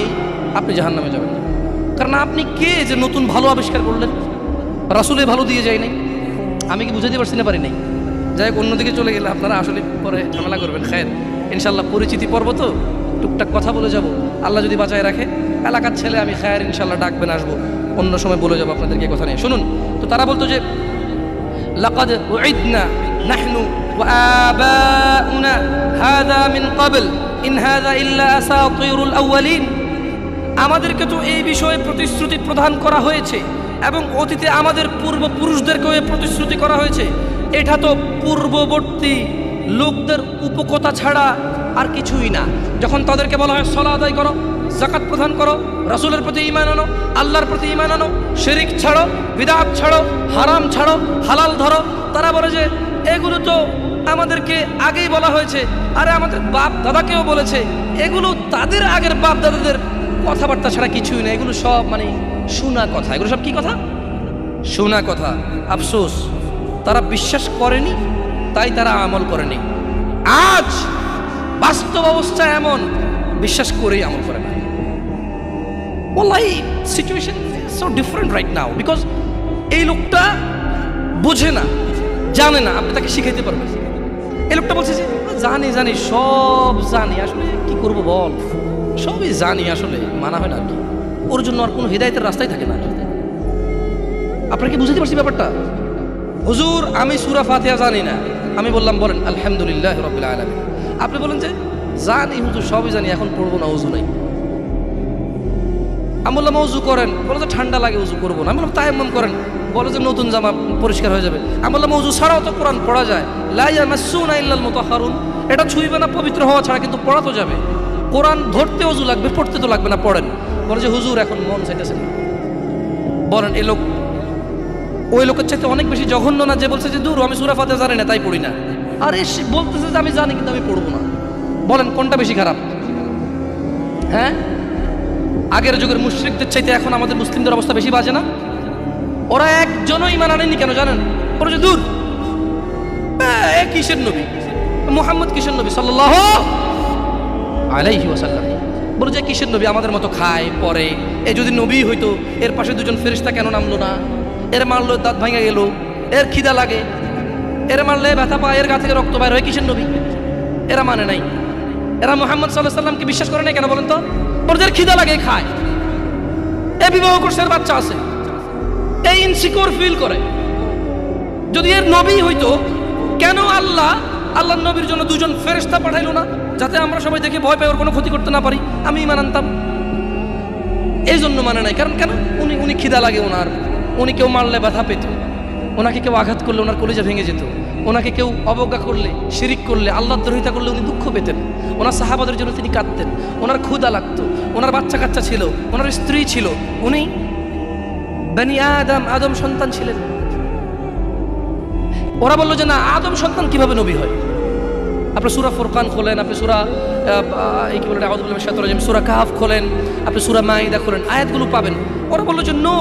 আপনি জাহান্নামে যাবেন। কারণ আপনি কে যে নতুন ভালো আবিষ্কার করলেন? রাসূলে ভালো দিয়ে যায় নাই। আমি কি বুঝাতে পারছি না? পারি নাই। যাই হোক, অন্যদিকে চলে গেলে আপনারা আসলে পরে ঝামেলা করবেন। খায়ের, ইনশাল্লাহ পরিচিতি পর্ব তো টুকটাক কথা বলে যাব। আল্লাহ যদি বাঁচায় রাখে, এলাকার ছেলে আমি খায়ের ইনশাল্লাহ ডাকবেন, আসবো, অন্য সময় বলে যাবো আপনাদেরকে কথা নিয়ে। শুনুন তো, তারা বলতো যে লাকাদ উইদনা নাহনু ওয়া আবাউনা হাযা মিন ক্বাবল ইন হাযা ইল্লা আসাতিরুল আউয়ালিন। আমাদেরকে তো এই বিষয়ে প্রতিশ্রুতি প্রদান করা হয়েছে এবং অতীতে আমাদের পূর্বপুরুষদেরকেও এই প্রতিশ্রুতি করা হয়েছে। এটা তো পূর্ববর্তী লোকদের উপকথা ছাড়া আর কিছুই না। যখন তাদেরকে বলা হয় সালাত আদায় করো, যাকাত প্রদান করো, রাসূলের প্রতি ঈমান আনো, আল্লাহর প্রতি ঈমান আনো, শিরক ছাড়ো, বিদআত ছাড়ো, হারাম ছাড়ো, হালাল ধরো, তারা বলে যে এগুলো তো আমাদেরকে আগেই বলা হয়েছে, আরে আমাদের বাপ দাদাকেও বলেছে। এগুলো তাদের আগের বাপ দাদাদের কথাবার্তা ছাড়া কিছুই না, এগুলো সব মানে শোনা কথা। এগুলো সব কি কথা? শোনা কথা। আফসোস, তারা বিশ্বাস করেনি, তাই তারা আমল করেনি। আজ বাস্তব অবস্থা এমন, বিশ্বাস করেই আমল করে না। ওয়াল্লাহি situation so different right now, because এই লোকটা বোঝে না, জানে না, আপনি তাকে শিখাইতে পারবেন। এই লোকটা বলছে যে জানি জানি, সব জানি, আসলে কি করব বল, সবই জানি, আসলে মানা হয় না আর কি। ওর জন্য আর কোনো হিদায়তের রাস্তাই থাকে না। আপনাকে বুঝাতে পারছি ব্যাপারটা? হুজুর আমি সূরা ফাতিহা জানি না। আমি বললাম বলেন আলহামদুলিল্লাহ রাব্বিল আলামিন। আপনি বলেন যে জানি হুজুর, সবই জানি, এখন পড়বো না, ওযু নাই। আমি বললাম ওযু করেন, বলে যে ঠান্ডা লাগে, ওযু করবো না। আমি বললাম তায়াম্মুম করেন, বলে যে নতুন জামা পরিষ্কার হয়ে যাবে। আমি বললাম ওযু ছাড়াও তো কোরআন পড়া যায়, লা ইয়ামাসসুনা ইল্লাল মুতাহহারুন, এটা ছুঁইবে না পবিত্র হওয়া ছাড়া, কিন্তু পড়া তো যাবে। কোরআন ধরতে ওযু লাগবে, পড়তে তো লাগবে না, পড়েন। বলে যে হুজুর এখন মন চাইতেছে না। বলেন এ লোক ওই লোকের চাইতে অনেক বেশি জঘন্য না যে বলছে যে দূর আমি সূরা ফাতিহা জানি না তাই পড়ি না? আর এ বলতেছে যে আমি জানি কিন্তু আমি পড়বো না। বলেন কোনটা বেশি খারাপ? হ্যাঁ, আগের যুগের মুশরিকদের চাইতে এখন আমাদের মুসলিমদের অবস্থা বেশি বাজে না? ওরা একজনও ঈমান আনেনি, কেন জানেন? ওরা যে দূর এ কিসের নবী, মুহাম্মদ কিসের নবী সাল্লাল্লাহু আলাইহি ওয়াসাল্লাম, বলে যে কিসের নবী, আমাদের মতো খায় পরে, এ যদি নবী হইতো এর পাশে দুজন ফেরেশতা কেন নামলো না? এর মারলো দাঁত ভাঙা গেল, এর খিদা লাগে, এর মারলে ব্যথা পায়, এর গা থেকে রক্ত বাইর হয়, কিসের নবী? এরা মানে নাই, এরা মুহাম্মদ সাল্লাল্লাহু আলাইহি ওয়াসাল্লামকে বিশ্বাস করে নাই। কেন বলেন তো? ওদের খিদা লাগে, খায়, এ বিবাহ করছে, এর বাচ্চা আছে, এই ইনসিকিউর ফিল করে। যদি এর নবী হইতো, কেন আল্লাহর নবীর জন্য দুজন ফেরেশতা পাঠাইলো না, যাতে আমরা সবাই দেখে ভয় পাই, ওর কোনো ক্ষতি করতে না পারি? আমি ঈমান আনতাম। এই জন্য মানে নাই। কারণ কেন? উনি খিদা লাগে ওনার, উনি কেউ মারলে ব্যথা পেত, ওনাকে কেউ আঘাত করলে ওনার কলিজা ভেঙে যেত, ওনাকে কেউ অবজ্ঞা করলে, শিরিক করলে, আল্লাহর দ্রোহিতা করলে উনি দুঃখ পেতেন, ওনার সাহাবাদের জন্য তিনি কাঁদতেন, ওনার ক্ষুধা লাগতো, ওনার বাচ্চা কাচ্চা ছিল, ওনার স্ত্রী ছিল, উনি বনি আদম সন্তান ছিলেন। ওরা বললো যে না, আদম সন্তান কিভাবে নবী হয়? আপনি সূরা ফুরকান খোলেন, আপনি সূরা কি বলে আউযু বিল্লাহি মিনাশ শাইতানির রাজিম, সূরা কাহফ খোলেন, আপনি সূরা মাইদা খোলেন, আয়াতগুলো পাবেন। ওরা বললো যে no,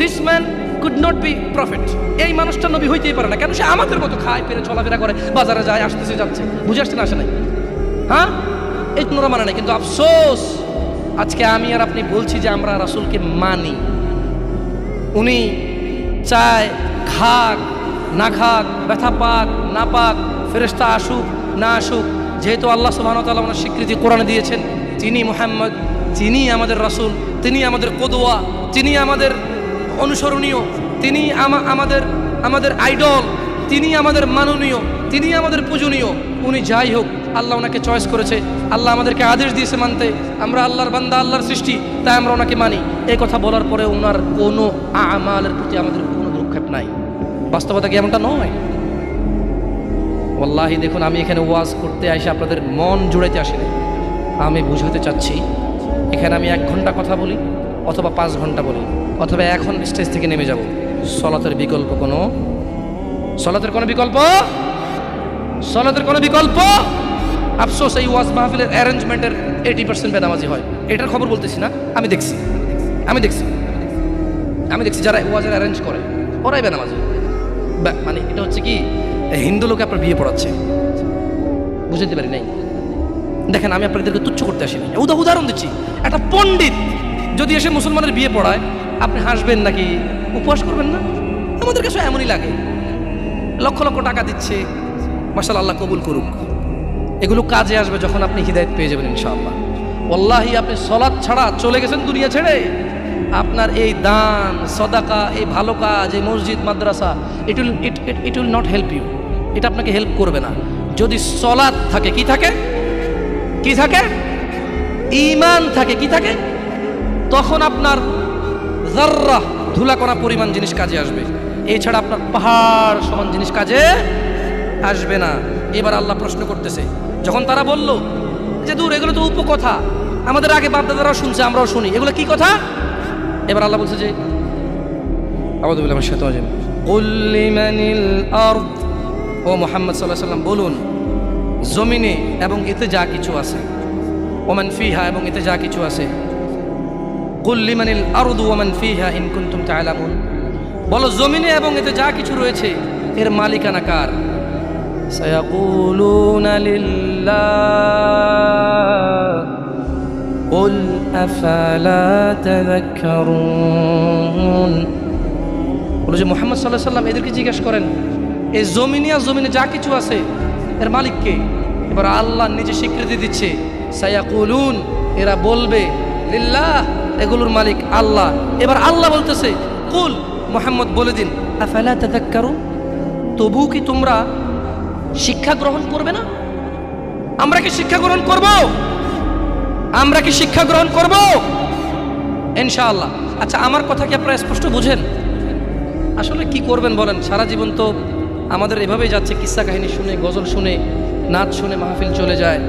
this man could not be prophet, এই মানুষটা নবী হইতেই পারে না। কেন? সে আমাদের মতো খায়, পেরে চলাফেরা করে, বাজারে যায়, আসতেছে যাচ্ছে, বুঝে আসছে না আসে নাই? হ্যাঁ, এই জন্য মানে নাই। কিন্তু আফসোস, আজকে আমি আর আপনি বলছি যে আমরা রাসূলকে মানি। উনি চায় খাক না খাক, ব্যথা পাক না পাক, ফেরেশতা আসুক না আসুক, যেহেতু আল্লাহ সুবহানাহু ওয়া তাআলা ওনার স্বীকৃতি কোরআনে দিয়েছেন, তিনি মুহাম্মদ, তিনি আমাদের রাসূল, তিনি আমাদের কদওয়া, তিনি আমাদের অনুসরণীয়, তিনি আমাদের আইডল, তিনি আমাদের মাননীয়, তিনি আমাদের পূজনীয়। উনি যাই হোক, আল্লাহ ওনাকে চয়েস করেছে, আল্লাহ আমাদেরকে আদেশ দিয়েছে মানতে। আমরা আল্লাহর বান্দা, আল্লাহর সৃষ্টি, তাই আমরা ওনাকে মানি। এই কথা বলার পরে ওনার কোনো আমালের প্রতি আমাদের কোনো ভ্রুক্ষেপ নাই। বাস্তবতা কি এমনটা নয়? ওয়াল্লাহি দেখুন, আমি এখানে ওয়াজ করতে আসি, আপনাদের মন জুড়াইতে আসি না। আমি বুঝাতে চাচ্ছি, এখানে আমি 1 ঘন্টা কথা বলি অথবা 5 ঘন্টা বলি, অথবা এখন স্টেজ থেকে নেমে যাব, সলাতের কোনো বিকল্প। আফসোস, এই ওয়াজ মাহফিলের অ্যারেঞ্জমেন্টের 80% বেনামাজি হয়। এটার খবর বলতেছি না, আমি দেখছি যারা ওয়াজের অ্যারেঞ্জ করে ওরাই বেনামাজি। মানে এটা হচ্ছে কি, হিন্দু লোকে আপনার বিয়ে পড়াচ্ছে, বুঝাতে পারি নাই। দেখেন, আমি আপনাদেরকে তুচ্ছ করতে আসিনি, উদাহরণ দিচ্ছি। একটা পণ্ডিত যদি এসে মুসলমানের বিয়ে পড়ায়, আপনি হাসবেন নাকি উপহাস করবেন না? আমাদের কাছে এমনই লাগে। লক্ষ লক্ষ টাকা দিচ্ছে, মাশাআল্লাহ, আল্লাহ কবুল করুক। এগুলো কাজে আসবে যখন আপনি হিদায়াত পেয়ে যাবেন ইনশাআল্লাহ। ওয়াল্লাহি, আপনি সলাৎ ছাড়া চলে গেছেন দুনিয়া ছেড়ে, আপনার এই দান সদাকা, এই ভালো কাজ, এই মসজিদ মাদ্রাসা, it will not help you. এটা আপনাকে হেল্প করবে না। যদি সলাৎ থাকে, কি থাকে? কি থাকে? ঈমান থাকে। কি থাকে? তখন আপনার যাররা ধুলা করা পরিমাণ জিনিস কাজে আসবে। এছাড়া আপনার পাহাড় সমান জিনিস কাজে আসবে না। এবার আল্লাহ প্রশ্ন করতেছে, যখন তারা বলল যে দূর, এগুলো তো উপকথা, আমাদের আগে বাপ-দাদারাও শুনছে, আমরাও শুনি, এগুলো কি কথা? এবার আল্লাহ বলছে যে আউযু বিল্লাহি মিনাশ শাইতানির রাজিম, কুল লিমানিল আরদ, ও মুহাম্মদ সাল্লাল্লাহু আলাইহি ওয়াসাল্লাম বলুন, জমিনে এবং এতে যা কিছু আছে, ওমান ফিহা, এবং এতে যা কিছু আছে, কুল লিমানিল আরদু ওমান ফিহা ইন কুনতুম তা'লামুন, বলো জমিনে এবং এতে যা কিছু রয়েছে এর মালিকানা কার? সায়াকুলুনা লিল্লাহ কুল আফালা তাযাক্কারুন। বলো যে মুহাম্মদ সাল্লাল্লাহু আলাইহি ওয়াসাল্লাম এদেরকে জিজ্ঞেস করেন, এই জমিনে আর জমিনে যা কিছু আছে এর মালিক কে? এবার আল্লাহ নিজে স্বীকৃতি দিচ্ছে, সায়াকুলুন, এরা বলবে, লিল্লাহ, এগুলোর মালিক আল্লাহ। এবার আল্লাহ বলতেছে, কুল, মুহাম্মদ বলে দিন, আফালা তাযাক্কারুন, তবু কি তোমরা শিক্ষা গ্রহণ করবে না? আমরা কি শিক্ষা গ্রহণ করব? আমরা কি শিক্ষা গ্রহণ করব? ইনশাআল্লাহ। আচ্ছা, আমার কথা কি আপনারা স্পষ্ট বুঝেন? আসলে কি করবেন বলেন? সারা জীবন তো আমাদের এভাবেই যাচ্ছে, কিস্সা কাহিনী শুনে, গজল শুনে, নাচ শুনে মাহফিল চলে যায়,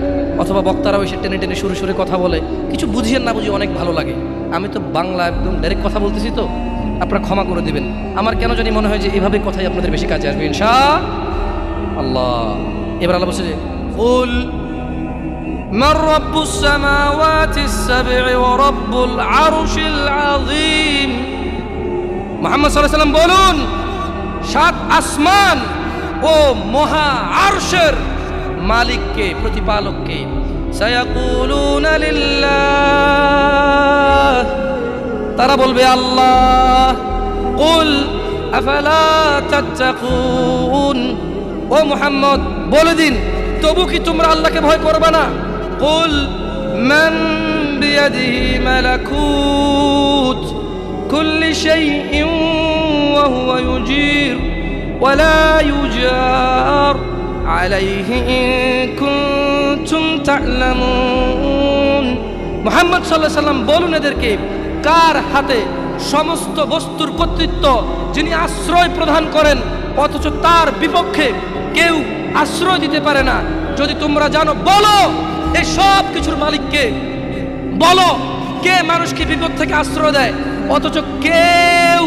অথবা বক্তারাও এসে টেনে টেনে সুরে সুরে কথা বলে, কিছু বুঝিয়েন না বুঝি অনেক ভালো লাগে। আমি তো বাংলা একদম ডাইরেক্ট কথা বলতেছি, তো আপনারা ক্ষমা করে দিবেন। আমার কেন জানি মনে হয় যে এভাবে কথাই আপনাদের বেশি কাজে আসবে ইনশাআল্লাহ। এবার আল্লাহ বলছে যে কুল মান রাব্বুস সামাওয়াতিস সাব'i ওয়া রাব্বুল আরশিল আযীম, মুহাম্মদ সাল্লাল্লাহু আলাইহি ওয়াসাল্লাম বলুন, সাত আসমান ও মহা আরশের মালিককে, প্রতিপালককে। সায়াকুলুনা লিল্লাহ, তারা বলবে আল্লাহ। কুল আফালা তাত্তাকুন, ও মুহাম্মদ বলে দিন, তবু কি তোমরা আল্লাহকে ভয় করবে না? কুল মান বিয়াদিহি মালাকুত কুল্লি শাইইন ওয়া হুয়া ইউজির ওয়া লা ইউজার আলাইহি ইন কুনতুম তা'লামুন। মুহাম্মদ সাল্লাল্লাহু আলাইহি ওয়াসাল্লাম বলুন এদেরকে, কার হাতে সমস্ত বস্তুর কর্তৃত্ব, যিনি আশ্রয় প্রদান করেন, অথচ তার বিপক্ষে কেউ আশ্রয় দিতে পারে না। যদি তোমরা জানো, বলো এই সব কিছুর মালিককে। বলো, কে মানুষকে বিপদ থেকে আশ্রয় দেয়, অথচ কেউ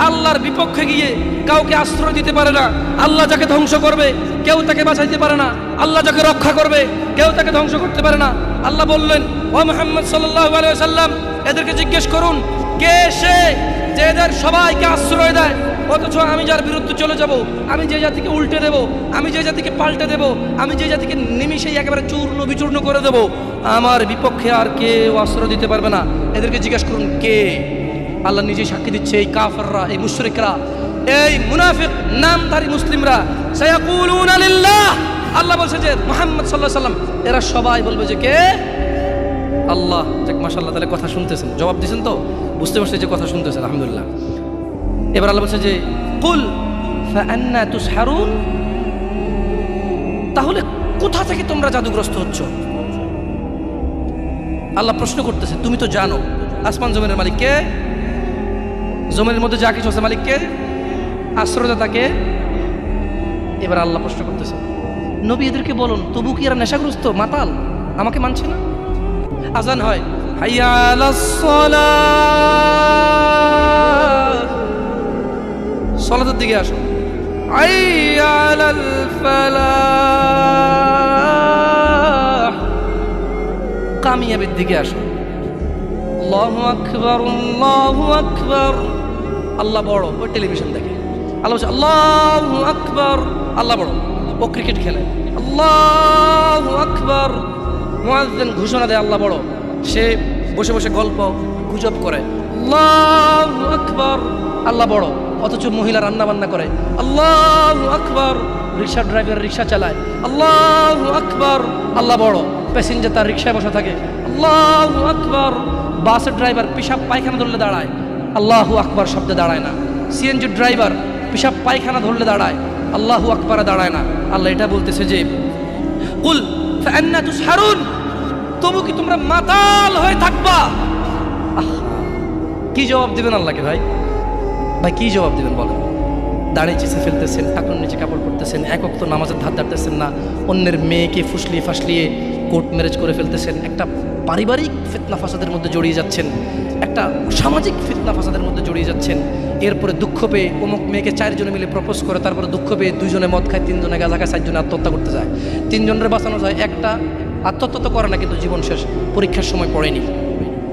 আল্লাহর বিপক্ষে গিয়ে কাউকে আশ্রয় দিতে পারে না। আল্লাহ যাকে ধ্বংস করবে কেউ তাকে বাঁচাইতে পারে না, আল্লাহ যাকে রক্ষা করবে কেউ তাকে ধ্বংস করতে পারে না। আল্লাহ বললেন, ও মুহাম্মদ সাল্লাল্লাহু আলাইহি ওয়াসাল্লাম, এদেরকে জিজ্ঞেস করুন, কে সে যে এদের সবাইকে আশ্রয় দেয়, অথচ আমি যার বিরুদ্ধে চলে যাব, আমি যে জাতিকে উল্টে দেব, আমি যে জাতিকে পাল্টে দেব, আমি যে জাতিকে নিমিষেই একেবারে চূর্ণ বিচূর্ণ করে দেব, আমার বিপক্ষে আর কেউ আশ্রয় দিতে পারবে না। এদেরকে জিজ্ঞেস করুন কে? আল্লাহ নিজেই সাক্ষী দিচ্ছে, এই কাফেররা, এই মুশরিকরা, এই মুনাফিক নামধারী মুসলিমরা, সায়াকুলুনা লিল্লাহ, আল্লাহ বলছে যে মুহাম্মদ সাল্লাল্লাহু আলাইহি ওয়াসাল্লাম, এরা সবাই বলবে যে কে? আল্লাহ। যাক, মাশাআল্লাহ, তাহলে কথা শুনতেছেন, জবাব দিয়েছেন তো, বুঝতে পারছি যে কথা শুনতেছেন, আলহামদুলিল্লাহ। এবার আল্লাহ বলছে যে কুল ফাআন্না তুসহারুন, তাহলে কোথা থেকে তোমরা জাদুগ্রস্ত হচ্ছ? আল্লাহ প্রশ্ন করতেছে, তুমি তো জানো আসমান জমিনের মালিক কে, জমিনের মধ্যে যা কিছু আছে মালিক কে, আশ্রয়দাতা কে। এবার আল্লাহ প্রশ্ন করতেছে, নবী এদেরকে বলুন, তবু কি এরা নেশাগ্রস্ত, মাতাল, আমাকে মানছে না? আজান হয়, হাইয়া আলাস সালাহ, সালাতের দিকে আসো, হাইয়া আলাল ফালাহ, কামিয়াবির দিকে আসো, আল্লাহু আকবার, আল্লাহু আকবার। আল্লাহ বড়, ওই টেলিভিশন দেখে। আল্লাহ বলছে আল্লাহু আকবার, আল্লাহ বড়। ও ক্রিকেট খেলে, আল্লাহু আকবার, মুয়াজ্জিন ঘোষণা দেয় আল্লাহ বড়, সে বসে বসে গল্প গুজব করে, আল্লাহু আকবার, আল্লাহ বড়, অথচ মহিলা রান্না বান্না করে, আল্লাহু আকবার, রিক্সা ড্রাইভার রিক্সা চালায়, আল্লাহু আকবার, আল্লাহ বড়, প্যাসেঞ্জার তার রিক্সায় বসে থাকে, আল্লাহু আকবার, বাসের ড্রাইভার পেশাব পায়খানা ধরলে দাঁড়ায়, আল্লাহু আকবার শব্দে দাঁড়ায় না, সিএনজি ড্রাইভার পেশাব পায়খানা ধরলে দাঁড়ায়, আল্লাহু আকবারে দাঁড়ায় না। আল্লাহ এটা বলতেছে যে কুল ফাআন্না তুসহারুন, তবু কি তোমরা মাতাল হয়ে থাকবা? কি জবাব দিবেন আল্লাহকে? ভাই ভাই কি জবাব দিবেন বলেন? দাড়ি চেঁচে ফেলতেছেন, টাকুর নিচে কাপড় পরতেছেন, এক ওয়াক্ত নামাজের ধার ধারতেছেন না, অন্যের মেয়েকে ফুসলিয়ে ফাসলিয়ে কোর্ট ম্যারেজ করে ফেলতেছেন, একটা পারিবারিক ফিতনা ফাসাদের মধ্যে জড়িয়ে যাচ্ছেন, একটা সামাজিক ফিতনা ফাসাদের মধ্যে জড়িয়ে যাচ্ছেন। এরপরে দুঃখ পেয়ে অমুক মেয়েকে 4 জনে মিলে প্রপোজ করে, তারপরে দুঃখ পেয়ে 2 জনে মদ খায়, 3 জনে গাঁজা খায়, 4 জনে আত্মহত্যা করতে যায়, 3 জনের বাঁচানো যায়, একটা আত্মহত্যা তো করে না, কিন্তু জীবন শেষ, পরীক্ষার সময় পড়েনি,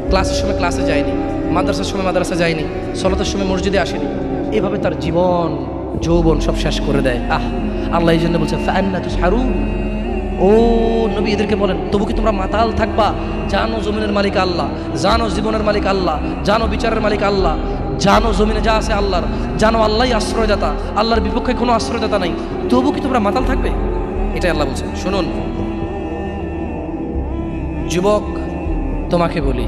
ক্লাসের সময় ক্লাসে যায়নি, মাদ্রাসার সময় মাদ্রাসা যায়নি, সলাতের সময় মসজিদে আসেনি, এভাবে তার জীবন যৌবন সব শেষ করে দেয়। আল্লাহ এই জন্য বলছে ফাআন্না তুসহারুন, ও নবী এদেরকে বলেন তবু কি তোমরা মাতাল থাকবা? জানো জমিনের মালিক আল্লাহ, জানো জীবনের মালিক আল্লাহ, জানো বিচারের মালিক আল্লাহ, জানো জমিনে যা আছে আল্লাহর, জানো আল্লাহই আশ্রয়দাতা, আল্লাহর বিপক্ষে কোনো আশ্রয়দাতা নাই, তবু কি তোমরা মাতাল থাকবে? এটাই আল্লাহ বলছেন। শুনুন যুবক, তোমাকে বলি,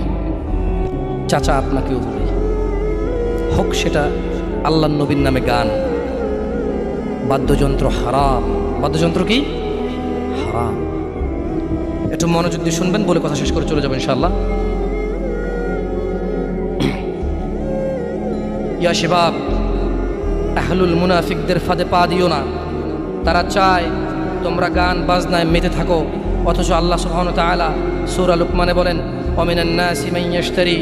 চাচা আপনাকেও বলি, হোক সেটা আল্লাহর নবীর নামে গান, বাদ্যযন্ত্র হারাম। বাদ্যযন্ত্র কি? হারাম। একটু মনোযোগ দিয়ে শুনবেন, বলে কথা শেষ করে চলে যাবেন ইনশাআল্লাহ। ইয়া শিবাব, আহলুল মুনাফিকদের ফাঁদে পা দিও না। তারা চায় তোমরা গান বাজনায় মেতে থাকো, অথচ আল্লাহ সুবহানাহু ওয়া তাআলা সূরা লুকমানে বলেন ওয়ামিনান নাসি মান ইয়াশতারি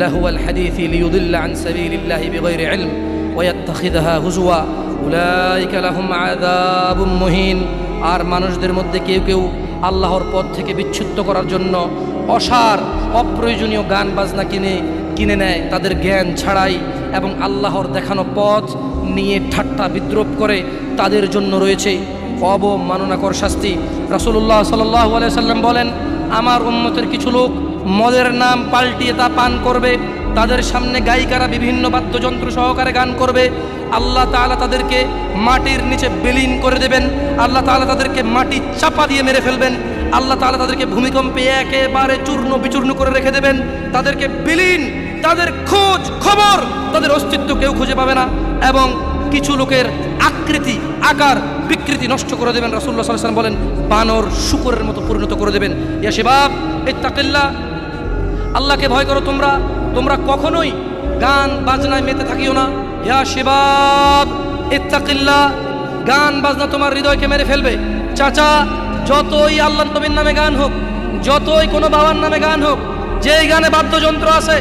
লাহুয়াল হাদীসি লিয়ুদিল্লা আন সাবিলিল্লাহি বিগাইরি ইলম ওয়া ইয়াত্তাখিযুহা হুজুয়া উলাইকা লাহুম আযাবুম মুহিন। আর মানুষদের মধ্যে কেউ কেউ আল্লাহর পথ থেকে বিচ্যুত করার জন্য অসার অপ্রয়োজনীয় গান বাজনা কিনে নেয় তাদের জ্ঞান ছাড়াই, এবং আল্লাহর দেখানো পথ নিয়ে ঠাট্টা বিদ্রূপ করে, তাদের জন্য রয়েছে অবমাননাকর শাস্তি। রাসূলুল্লাহ সাল্লাল্লাহু আলাইহি সাল্লাম বলেন, আমার উম্মতের কিছু লোক মদের নাম পাল্টিয়ে তা পান করবে, তাদের সামনে গায়িকারা বিভিন্ন বাদ্যযন্ত্র সহকারে গান করবে, আল্লাহ তাআলা তাদেরকে মাটির নিচে বিলীন করে দেবেন, আল্লাহ তাআলা তাদেরকে মাটি চাপা দিয়ে মেরে ফেলবেন, আল্লাহ তাআলা তাদেরকে ভূমিকম্পে একেবারে চূর্ণ বিচূর্ণ করে রেখে দেবেন, তাদেরকে বিলীন, তাদের খোঁজ খবর, তাদের অস্তিত্ব কেউ খুঁজে পাবে না, এবং কিছু লোকের আকৃতি আকার বিকৃতি নষ্ট করে দেবেন। রাসূলুল্লাহ সাল্লাল্লাহু আলাইহি ওয়াসাল্লাম বলেন, বানর শূকরের মতো পরিণত করে দেবেন। ইয়া শিবাব ইত্তাকিল্লাহ, আল্লাহকে ভয় করো তোমরা, তোমরা কখনোই গান বাজনায় মেতে থাকিও না। ইয়া শিবাব ইত্তাকিল্লাহ, গান বাজনা তোমার হৃদয়কে মেরে ফেলবে। চাচা, যতই আল্লাহর নবীর নামে গান হোক, যতই কোনো বাবার নামে গান হোক, যেই গানে বাদ্যযন্ত্র আছে,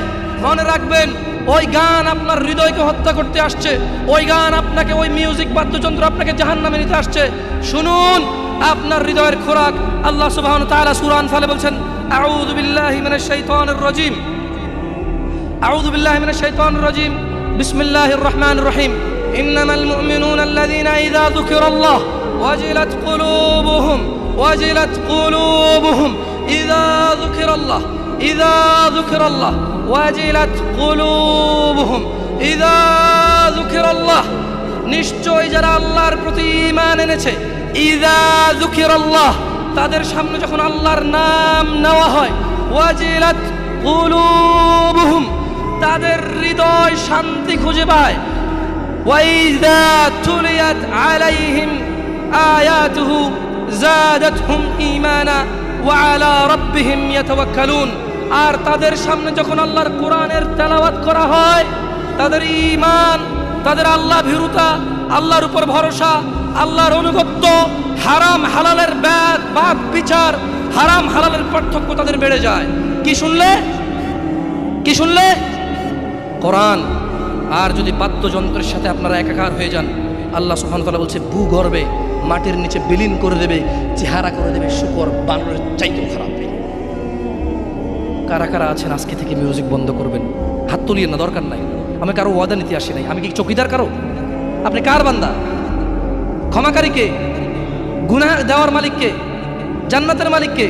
মনে রাখবেন ওই গান আপনার হৃদয়কে হত্যা করতে আসছে, ওই গান আপনাকে, ওই মিউজিক বাদ্যযন্ত্র আপনাকে জাহান্নামে নিতে আসছে। শুনুন, আপনার হৃদয়ের খোরাক আল্লাহ সুবহানাহু ওয়া তাআলা সূরা আনফালে বলছেন, আউযু বিল্লাহি মিনাশ শাইতানির রাজীম, আউযু বিল্লাহি মিনাশ শাইতানির রাজীম, বিসমিল্লাহির রহমানির রহিম, ইন্নামাল মুমিনুনা আল্লাযীনা ইযা যুকিরাল্লাহ ওয়াজিলাত কুলুবুহুম, ওয়াজিলাত কুলুবুহুম ইযা যুকিরাল্লাহ, ইযা যুকিরাল্লাহ ওয়াজিলাত কুলুবুহুম ইযা যুকিরাল্লাহ, নিশ্চয় যারা আল্লাহর প্রতি ঈমান এনেছে, ইযা যুকিরাল্লাহ, তাদের সামনে যখন আল্লাহর নাম নেওয়া হয়, ওয়াজিলাত কুলুবুহুম, তাদের হৃদয় শান্তি খুঁজে পায়, ওয়াইযা তুলিয়াত আলাইহিম আয়াতুহু যাদাতহুম ঈমানা ওয়া আলা রাব্বিহিম ইয়াতাওয়াক্কালুন। আর তাদের সামনে যখন আল্লাহর কোরআনের তেলাওয়াত করা হয়, তাদের ঈমান, তাদের আল্লাহ ভীরুতা, আল্লাহর উপর ভরসা, আল্লাহর অনুগত্য, হারাম হালালের বাদ বিচার, হারাম হালালের পার্থক্য তাদের বেড়ে যায়। কি শুনলে? কি শুনলে? কোরআন। আর যদি বাদ্যযন্ত্রের সাথে আপনারা একাকার হয়ে যান, আল্লাহ সুবহানাহু ওয়া তাআলা বলছে ভূগর্ভে মাটির নিচে বিলীন করে দেবে, চেহারা করে দেবে শূকর বানরের চাইতেও খারাপ। কারা কারা আছেন আজকে থেকে মিউজিক বন্ধ করবেন? হাত তুলিয়ে না, দরকার নাই। আমি কারো ওয়াদা নিতে আসি নাই। আমি কি চৌকিদার কারো? আপনি কার বান্দা? ক্ষমাকারী কে? গুনাহ দেওয়ার মালিককে, জান্নাতের মালিককে,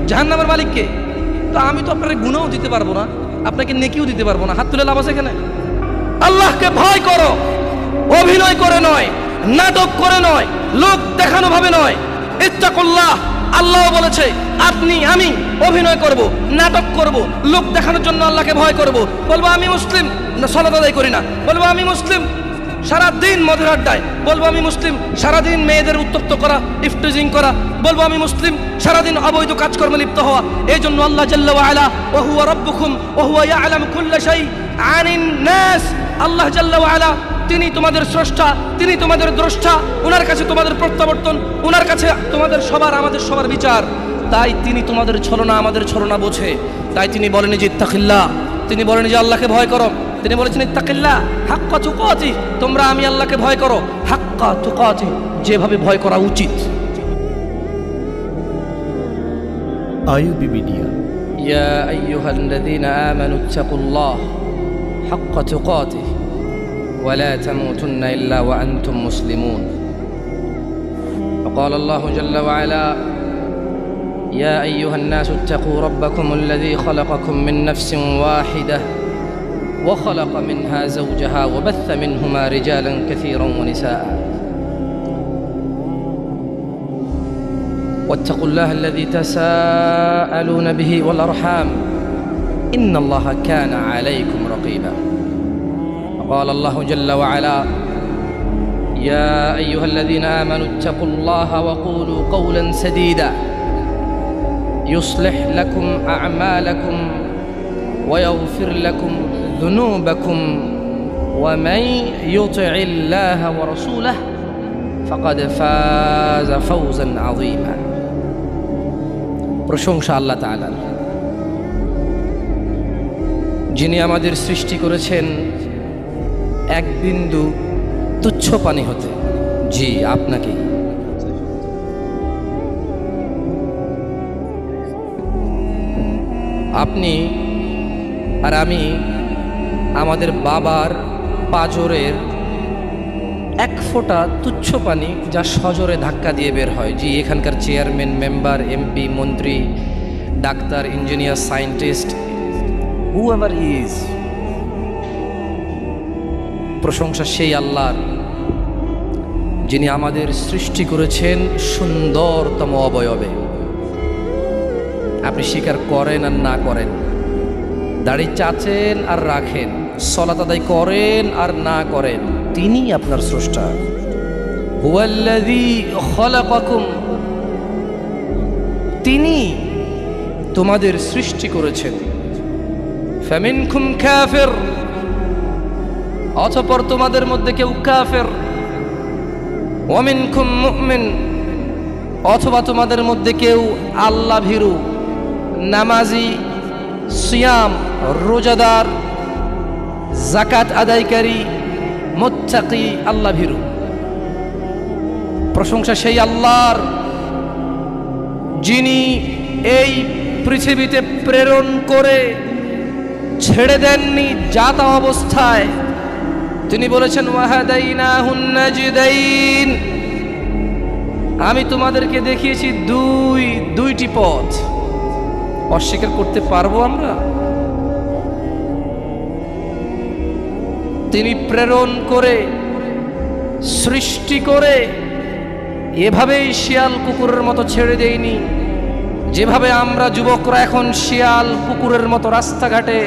জাহান্নামের মালিককে। তো আমি তো আপনার গুনাহও দিতে পারবো না, আপনাকে নেকিও দিতে পারবো না। হাত তুলে লাভ আছে এখানে? আল্লাহকে ভয় করো, অভিনয় করে নয়, নাটক করে নয়, লোক দেখানো ভাবে নয়। ইত্তাকুল্লাহ, আল্লাহ বলেছে আপনি আমি অভিনয় করব, নাটক করব, লোক দেখানোর জন্য আল্লাহকে ভয় করব। বলবো আমি মুসলিম, না সালাত আদায় করি না। বলবো আমি মুসলিম, সারাদিন মদের আড্ডায়। বলবো আমি মুসলিম, সারাদিন মেয়েদের উত্তপ্ত করা, ইফটিজিং করা। বলবো আমি মুসলিম, সারাদিন অবৈধ কাজকর্মে লিপ্ত হওয়া। এই জন্য আল্লাহ জাল্লা ওয়া আলা ওয়া হুয়া রাব্বুকুম ওয়া হুয়া ইয়ালামু কুল্লা শাই আনিন নাস, আল্লাহ জাল্লা ওয়া আলা তিনি তোমাদের স্রষ্টা, তিনি তোমাদের দ্রষ্টা। ওনার কাছে তোমাদের প্রত্যাবর্তন, ওনার কাছে তোমাদের সবার আমাদের সবার বিচার। তাই তিনি তোমাদের ছলনা আমাদের ছলনা বোঝে। তাই তিনি বলেন যে ইত্তাকিল্লাহ, তিনি বলেন যে আল্লাহকে ভয় করো। তিনি বলেছেন ইত্তাকিল্লাহ হাক্কা তুকাতি, তোমরা আমি আল্লাহকে ভয় করো হাক্কা তুকাতি, যেভাবে ভয় করা উচিত। IUB media. ইয়া আইয়ুহাল্লাযীনা আমানু ইত্তাকুল্লাহ হাক্কা তুকাতি ওয়া লা তামুতুন্না ইল্লা ওয়া আনতুম মুসলিমুন। وقال الله جل وعلا يا أيها الناس اتقوا ربكم الذي خلقكم من نفس واحدة وخلق منها زوجها وبث منهما رجالا كثيرا ونساء واتقوا الله الذي تساءلون به والأرحام إن الله كان عليكم رقيبا. وقال الله جل وعلا يا أيها الذين آمنوا اتقوا الله وقولوا قولا سديدا يصلح لكم أعمالكم ويغفر لكم ذنوبكم ومن يطع الله ورسوله فقد فاز فوزا عظيما. প্রশংসা আল্লাহ তাআলার, যিনি আমাদের সৃষ্টি করেছেন এক বিন্দু তুচ্ছ পানি হতে। জি, আপনাকে। আপনি আর আমি আমাদের বাবার পাঁজরের এক ফোঁটা তুচ্ছ পানি, যা সজোরে ধাক্কা দিয়ে বের হয়। জি, এখানকার চেয়ারম্যান, মেম্বার, এমপি, মন্ত্রী, doctor, engineer, scientist, whoever he is, প্রশংসা সেই আল্লাহর যিনি আমাদের সৃষ্টি করেছেন সুন্দরতম অবয়বে। আপনি স্বীকার করেন আর না করেন, দাড়ি চাচেন আর রাখেন, সালাত আদায় করেন আর না করেন, তিনি আপনার স্রষ্টা। হুয়াল্লাযী খালাকাকুম, তিনি তোমাদের সৃষ্টি করেছেন। ফামিনকুম কাফির, অতঃপর তোমাদের মধ্যে কেউ কাফের। ওয়া মিনকুম মুমিন, অথবা তোমাদের মধ্যে কেউ আল্লাহ ভীরু, নামাজি, সিয়াম, রোজাদার, যাকাত আদায়কারী, মুত্তাকি, আল্লাহ ভীরু। প্রশংসা সেই আল্লাহর যিনি এই পৃথিবীতে প্রেরণ করে ছেড়ে দেননি জাতা অবস্থায়। তিনি বলেছেন ওয়াহাদাইনাহুন নাজদাইন, আমি তোমাদেরকে দেখিয়েছি দুইটি পথ। অস্বীকার করতে পারবো আমরা? তিনি প্রেরণ করে, সৃষ্টি করে এভাবেই শিয়াল কুকুরের মতো ছেড়ে দেয়নি, যেভাবে আমরা যুবকরা এখন শিয়াল কুকুরের মতো রাস্তাঘাটে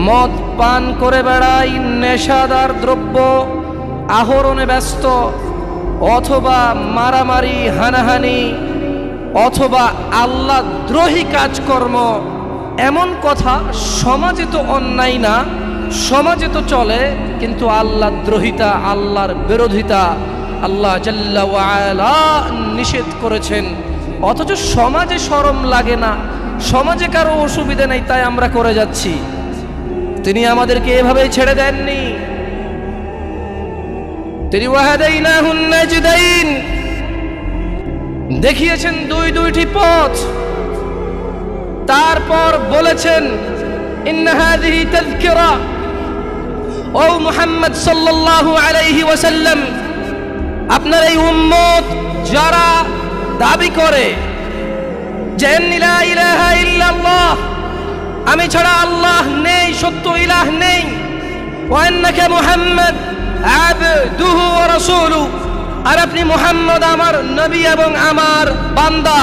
মদ পান করে বেড়াই, নেশাদার দ্রব্য আহরণে ব্যস্ত, অথবা মারামারি, হানাহানি, অথবা আল্লাহ দ্রোহী কাজকর্ম। এমন কথা সমাজে তো অন্যায় না, সমাজে তো চলে, কিন্তু আল্লাহ দ্রোহিতা, আল্লাহর বিরোধিতা আল্লাহ জাল্লা ওয়া আলা নিষেধ করেছেন। অথচ সমাজে শরম লাগে না, সমাজে কারো অসুবিধা নেই, তাই আমরা করে যাচ্ছি। তিনি আমাদেরকে এভাবেই ছেড়ে দেননি। তিনি ওয়াহাদাইনাহুন নাজদাইন, দেখিয়েছেন দুইটি পথ। তারপর বলেছেন ইন্না হাযিহি তাযকিরা, ও মুহাম্মদ সাল্লাল্লাহু আলাইহি ওয়াসাল্লাম, আপনার এই উম্মত যারা দাবি করে যে লা ইলাহা ইল্লাল্লাহ, আমি ছাড়া আল্লাহ নেই, সত্য ইলাহ নেই, ওয়া আন্নাকা মুহাম্মদ আবদুহু ওয়া রাসূলুহু, আর আপনি মুহাম্মদ আমার নবী এবং আমার বান্দা,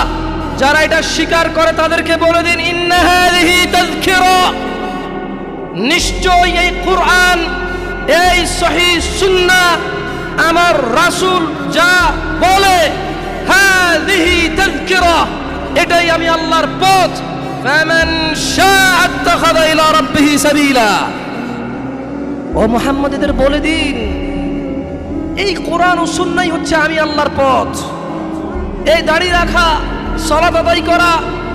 যারা এটা স্বীকার করে তাদেরকে বলে দিন ইন্না হাযিহি তাযকিরা, নিশ্চয় এই কুরআন, এই সহিহ সুন্নাহ, আমার রাসূল যা বলে, হাযিহি তাযকিরা, এটাই আমি আল্লাহর পথ, ফামান শাআ আত্তাখাযা ইলা রাব্বিহি সাবিলা। ও মুহাম্মদ, এদের বলে দিন এই কোরআন ও সুন্নাহই হচ্ছে আমি আল্লাহর পথ। এই দাড়ি রাখা, সালাত আদায় করা,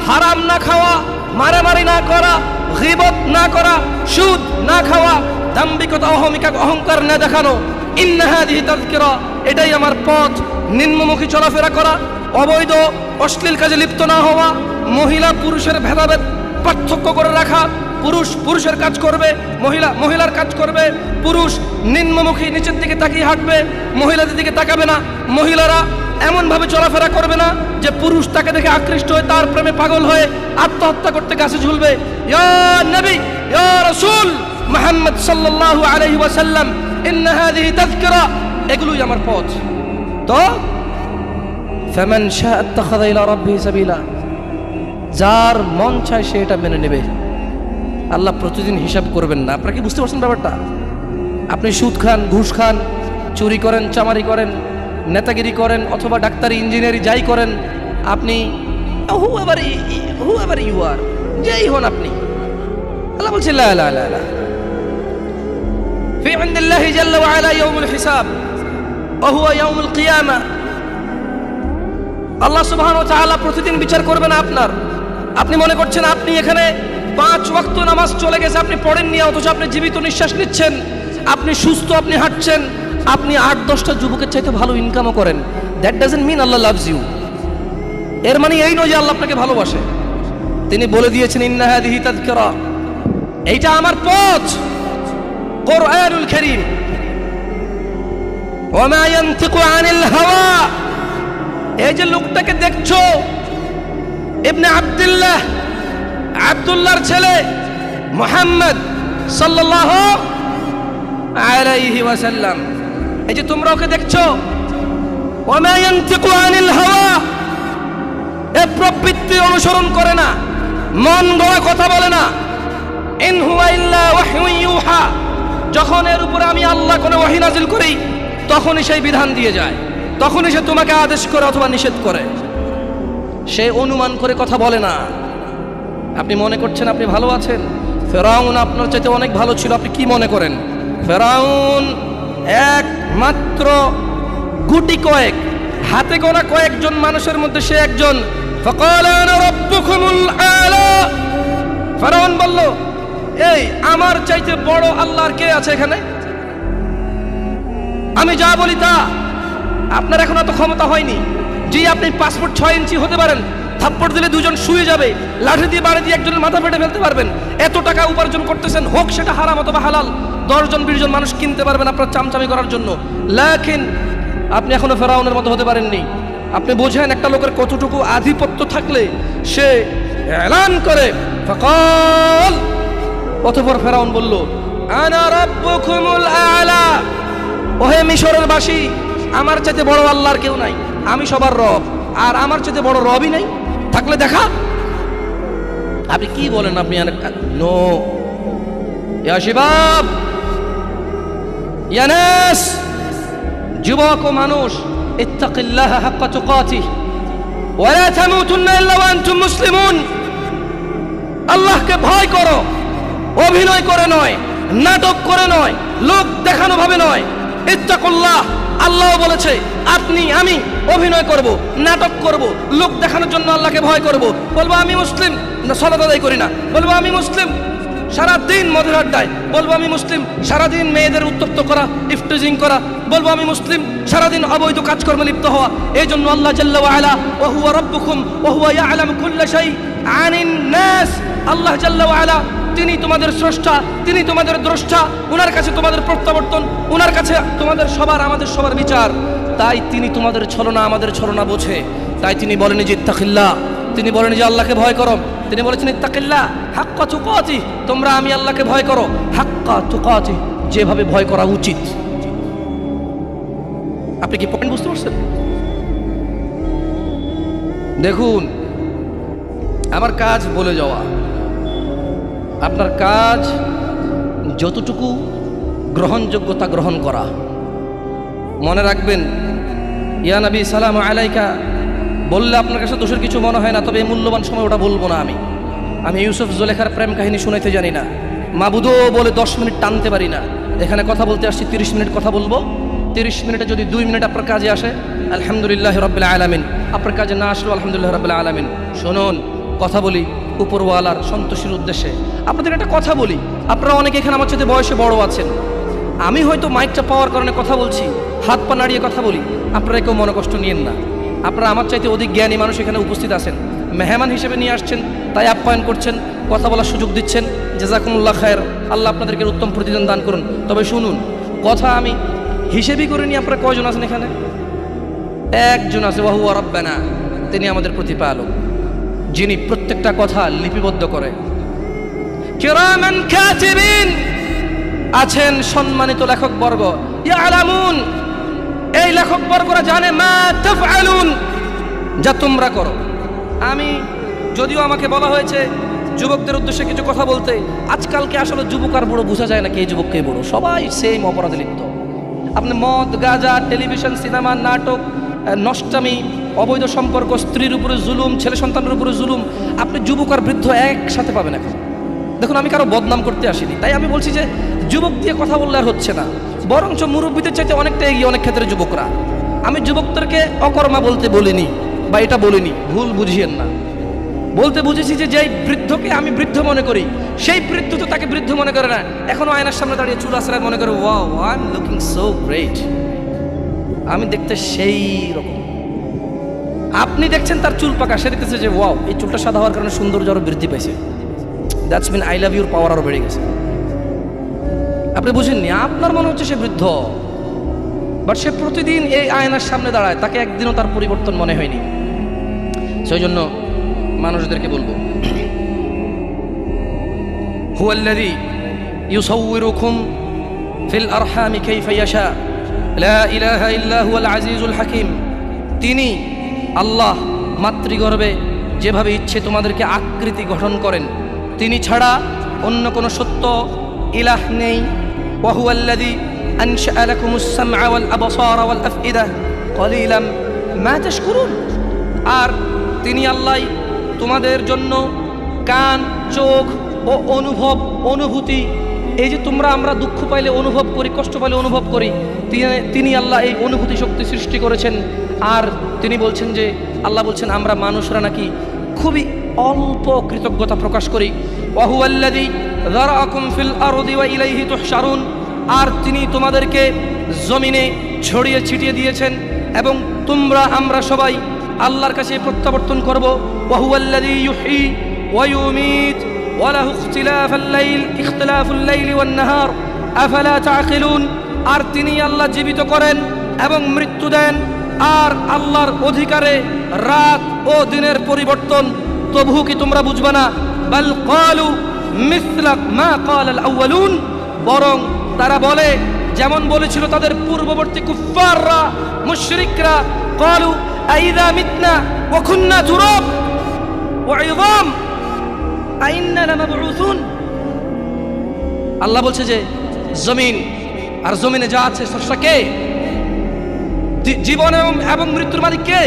হারাম না খাওয়া, মারামারি না করা, গীবত না করা, সুদ না খাওয়া, দাম্ভিকতা, অহংকার না দেখানো, ইন্না হাযিহি তাযকিরা, এটাই আমার পথ। নিম্নমুখী চলাফেরা করা, অবৈধ অশ্লীল কাজে লিপ্ত না হওয়া, মহিলা পুরুষের ভেদাভেদ পার্থক্য করে রাখা, পুরুষ পুরুষের কাজ করবে, মহিলা মহিলার কাজ করবে, পুরুষ নিম্নমুখী নিচের দিকে তাকিয়ে হাঁটবে, মহিলাদের দিকে তাকাবে না, মহিলারা এমনভাবে চলাফেরা করবে না যে পুরুষ তাকে দেখে আকৃষ্ট হয়ে তার প্রেমে পাগল হয়ে আত্মহত্যা করতে গাছে ঝুলবে। ইয়া নবী, ইয়া রাসূল মুহাম্মদ সাল্লাল্লাহু আলাইহি ওয়াসাল্লাম, ইন্না হাযিহি তাযকিরা, এগুলোই আমার পথ। তো ফামান শাআ আত্তাখাযা ইলা রাব্বিহি সাবিলা, যার মন চায় সে এটা মেনে নেবে। আল্লাহ প্রতিদিন হিসাব করবেন না। আপনারা কি বুঝতে পারছেন ব্যাপারটা? আপনি সুদ খান, ঘুষ খান, চুরি করেন, চামারি করেন, নেতাগিরি করেন, অথবা ডাক্তারি, ইঞ্জিনিয়ারিং যাই করেন, আপনি whoever you are, যেই হন আপনি, আল্লাহ বলছে লা লা লা লা ফি ইনদিল্লাহি জাল্লা ওয়া আলা ইয়াউমুল হিসাব ওয়া হুয়া ইয়াউমুল কিয়ামা। আল্লাহ সুবহানাহু ওয়া তাআলা প্রতিদিন বিচার করবেন আপনার। আপনি মনে করছেন আপনি এখানে 5 ওয়াক্ত নামাজ চলে গেছে, আপনি পড়েননি, অথচ আপনি জীবিত নিঃশ্বাস নিচ্ছেন, আপনি সুস্থ, আপনি হাঁটছেন, আপনি 8-10টা যুবকের চাইতে ভালো ইনকামও করেন। That doesn't mean Allah loves you. এর মানে এই নয় যে আল্লাহ আপনাকে ভালোবাসে। তিনি বলে দিয়েছেন ইন্না হাযিহি তাযকিরা, এইটা আমার পথ, কোরআনুল কারীম। ওয়া মা ইয়ানতিকু আনিল হাওয়া, এই যে লোকটাকে দেখছো, ইবনে আব্দুল্লাহ, আব্দুল্লাহর ছেলে মুহাম্মদ সাল্লাল্লাহু আলাইহি ওয়াসাল্লাম, এই যে তোমরা ওকে দেখছো, ওয়া মা ইয়ানতিকু আনিল হাওয়া, এ প্রবৃত্তি অনুসরণ করে না, মন গড়া কথা বলে না, ইন হুয়া ইল্লা ওয়াহয়ুন ইউহা, যখন এর উপরে আমি আল্লাহ কোনো ওহী নাযিল করি তখনই সেই বিধান দিয়ে যায়, তখনই সে তোমাকে আদেশ করে অথবা নিষেধ করে। সে অনুমান করে কথা বলে না। আপনি মনে করছেন আপনি ভালো আছেন, ফেরাউন আপনার চাইতে অনেক ভালো ছিল। আপনি কি মনে করেন? ফেরাউন একমাত্র গুটি কয়েক, হাতে গোনা কয়েকজন মানুষের মধ্যে সে একজন। ফাকালা আনা রাব্বুকুমুল আলা, ফেরাউন বলল, এই আমার চাইতে বড় আল্লাহর কে আছে এখানে? আমি যা বলি তা। আপনার এখন এত ক্ষমতা হয়নি যে আপনি পাসপোর্ট 6 ইঞ্চি হতে পারেন, থাপ্পড় দিলে দুজন শুয়ে যাবে, লাঠি দিয়ে বাড়ি দিয়ে একজনের মাথা ফেটে ফেলতে পারবেন, এত টাকা উপার্জন করতেছেন, হোক সেটা হারাম অথবা হালাল, 10 জন 20 জন মানুষ কিনতে পারবেন আপনার চামচামি করার জন্য। লাকিন আপনি এখনো ফেরাউনের মতো হতে পারেননি। আপনি বোঝেন একটা লোকের কতটুকু আধিপত্য থাকলে সে এলান করে ফাকাল, অতঃপর ফেরাউন বলল, আনা রাব্বুকুমুল আলা, ওহে মিশরের বাসী, আমার চাইতে বড় আল্লাহর কেউ নাই, আমি সবার রব, আর আমার চাইতে বড় রবই নাই, থাকলে দেখা। আপনি কি বলেন? আপনি নো, ইয়া শিবাব, ইয়া নাস, যুবক ও মানুষ, ইত্তাকিল্লাহ হাক্কা তুকাতিহি ওয়া লা তামুতুন্না ইল্লা ওয়া আনতুম মুসলিমুন, আল্লাহকে ভয় করো, অভিনয় করে নয়, নাটক করে নয়, লোক দেখানো ভাবে নয়। ইত্তাকুল্লাহ, আল্লাহ বলেছে আপনি আমি অভিনয় করব, নাটক করব, লোক দেখানোর জন্য আল্লাহকে ভয় করব। বলবো আমি মুসলিম, না সালাত আদায় করি না। বলবো আমি মুসলিম, সারাদিন মদের আড্ডায়। বলবো আমি মুসলিম, সারাদিন মেয়েদের উত্তপ্ত করা, ইফটিজিং করা। বলবো আমি মুসলিম, সারাদিন অবৈধ কাজকর্মে লিপ্ত হওয়া। এই জন্য আল্লাহ জাল্লা ওয়া আলা, ওয়া হুয়া রাব্বুকুম ওয়া হুয়া ইয়ালামু কুল্লা শাই আনিন নাস, আল্লাহ জাল্লা ওয়া আলা তিনি তোমাদের স্রষ্টা, তিনি তোমাদের দ্রষ্টা, ওনার কাছে তোমাদের প্রত্যাবর্তন, ওনার কাছে তোমাদের সবার আমাদের সবার বিচার। তাই তিনি তোমাদের ছলনা আমাদের ছলনা বোঝে। তাই তিনি বলেন যে ইত্তাকিল্লাহ, তিনি বলেন যে আল্লাহকে ভয় করো। তিনি বলেছেন ইত্তাকিল্লাহ হাক্কা তুকাতি, তোমরা আমি আল্লাহকে ভয় করো হাক্কা তুকাতি, যেভাবে ভয় করা উচিত। আপনি কি পয়েন্ট বুঝতে পারছেন? দেখুন, আমার কাজ বলে যাওয়া, আপনার কাজ যতটুকু গ্রহণযোগ্যতা গ্রহণ করা। মনে রাখবেন, ইয়া নবী সালাম আলাইকা বললে আপনার কাছে দোষের কিছু মনে হয় না, তবে এই মূল্যবান সময় ওটা বলবো না। আমি ইউসুফ জুলেখার প্রেম কাহিনী শুনাইতে জানি না, মাবুদও বলে 10 মিনিট টানতে পারি না। এখানে কথা বলতে আসছি, 30 মিনিট কথা বলবো। 30 মিনিটে যদি 2 মিনিট আপনার কাজে আসে আলহামদুলিল্লাহ রাব্বিল আলামিন, আপনার কাজে না আসলেও আলহামদুলিল্লাহ রাব্বিল আলামিন। শুনুন, কথা বলি উপরওয়ালার সন্তোষের উদ্দেশ্যে। আপনাদের একটা কথা বলি, আপনারা অনেকে এখানে আমার সাথে বয়সে বড় আছেন, আমি হয়তো মাইকটা পাওয়ার কারণে কথা বলছি, হাত পা নাড়িয়ে কথা বলি, আপনারা কেউ মনে কষ্ট নিয়েন না। আপনারা আমার চাইতে অধিক জ্ঞানী মানুষ এখানে উপস্থিত আছেন, মেহমান হিসেবে নিয়ে আসছেন, তাই আপ্যায়ন করছেন, কথা বলার সুযোগ দিচ্ছেন। জাযাকুমুল্লাহ খায়ের, আল্লাহ আপনাদেরকে উত্তম প্রতিদান দান করুন। তবে শুনুন, কথা আমি হিসেবই করে নিই। আপনারা কয়জন আছেন এখানে? একজন আছে, ওয়া হুয়া রাব্বানা, তিনি আমাদের প্রতিপালক, যিনি প্রত্যেকটা কথা লিপিবদ্ধ করে। কিরামান কাতিবিন, আছেন সম্মানিত লেখকবর্গ, ইয়ালামুন, এই লেখকবর্গরা জানে মা তাফআলুন, যা তোমরা করো। আমি যদিও আমাকে বলা হয়েছে যুবকদের উদ্দেশ্যে কিছু কথা বলতে, আজকালকে আসলে যুবক আর বড় বোঝা যায় না, কে যুবক কে বড়, সবাই সেম অপরাধে লিপ্ত। আপনি মদ, গাঁজা, টেলিভিশন, সিনেমা, নাটক, নষ্টামি, অবৈধ সম্পর্ক, স্ত্রীর উপরে জুলুম, ছেলে সন্তানের উপরে জুলুম, আপনি যুবক আর বৃদ্ধ একসাথে পাবেন এখন। দেখুন, আমি কারো বদনাম করতে আসিনি, তাই আমি বলছি যে যুবক দিয়ে কথা বললে আর হচ্ছে না, বরঞ্চ মুরব্বীদের চাইতে অনেকটা এগিয়ে অনেক ক্ষেত্রে যুবকরা। আমি যুবকদেরকে অকর্মা বলতে বলিনি, বা এটা বলিনি, ভুল বুঝিয়েন না। বলতে বুঝেছি যে যেই বৃদ্ধকে আমি বৃদ্ধ মনে করি, সেই বৃদ্ধ তো তাকে বৃদ্ধ মনে করে না, এখনো আয়নার সামনে দাঁড়িয়ে চুল আশ্রয় মনে করে wow I am looking so great, আমি দেখতে সেই রকম। আপনি দেখছেন তার চুল পাকা, সে দেখতেছে যে ওয়াও এই চুলটা সাদা হওয়ার কারণে সৌন্দর্য আরো বৃদ্ধি পেয়েছে, that's mean I love your power আরো বেড়ে গেছে। আপনি বুঝেননি, আপনার মনে হচ্ছে সে বৃদ্ধ, বাট সে প্রতিদিন এই আয়নার সামনে দাঁড়ায়, তাকে একদিনও তার পরিবর্তন মনে হয়নি। সেই জন্য মানুষদেরকে বলবো, হুয়াল্লাযী ইউসাউয়িরুকুম ফিল আরহামি কাইফা ইয়াশা, লা ইলাহা ইল্লা হুয়াল আজিজুল হাকিম, তিনি আল্লাহ মাতৃগর্ভে যেভাবে ইচ্ছে তোমাদেরকে আকৃতি গঠন করেন, তিনি ছাড়া অন্য কোনো সত্য ইলাহ নেই। ওয়া হুয়াল্লাযী আনশাআ লাকুমুস সামআ ওয়াল আবসারা ওয়াল আফইদা ক্বালিলাম মা তাশকুরুন, আর তিনি আল্লাহ তোমাদের জন্য কান, চোখ ও অনুভূতি, এই যে তোমরা আমরা দুঃখ পাইলে অনুভব করি, কষ্ট পাইলে অনুভব করি, তিনি আল্লাহ এই অনুভূতি শক্তি সৃষ্টি করেছেন। আর তিনি বলছেন যে আল্লাহ বলছেন আমরা মানুষরা নাকি খুবই অল্প কৃতজ্ঞতা প্রকাশ করি। ওয়া হুয়াল্লাযী যারাআকুম ফিল আরদি ওয়া ইলাইহি তুহশারুন, আর তিনি তোমাদেরকে জমিনে ছড়িয়ে ছিটিয়ে দিয়েছেন এবং আমরা সবাই আল্লাহর কাছে প্রত্যাবর্তন করব। ওয়া হুয়াল্লাযী ইউহয়ী ওয়া ইউমীত ওয়া লাহু ইখতিলাফুল লাইলি ওয়ান নাহার আফালা তাআকিলুন, আর তিনি আল্লাহ জীবিত করেন এবং মৃত্যু দেন, আর আল্লাহর অধিকারে রাত ও দিনের পরিবর্তন, তবু কি তোমরা বুঝবে না? বাল ক্বালু মিসলা মা ক্বালাল আউয়ালুন, বরং তারা বলে যেমন বলেছিল তাদের পূর্ববর্তী কুফফাররা, মুশরিকরা, ক্বালু আইযা মিতনা ওয়া কুন্না তুরাব ওয়া ইযাম আইন্না লামাবউসুন। আল্লাহ বলছে যে জমিন আর জমিনে যা আছে স্রষ্টা কে? জীবন এবং মৃত্যুর মালিক কে?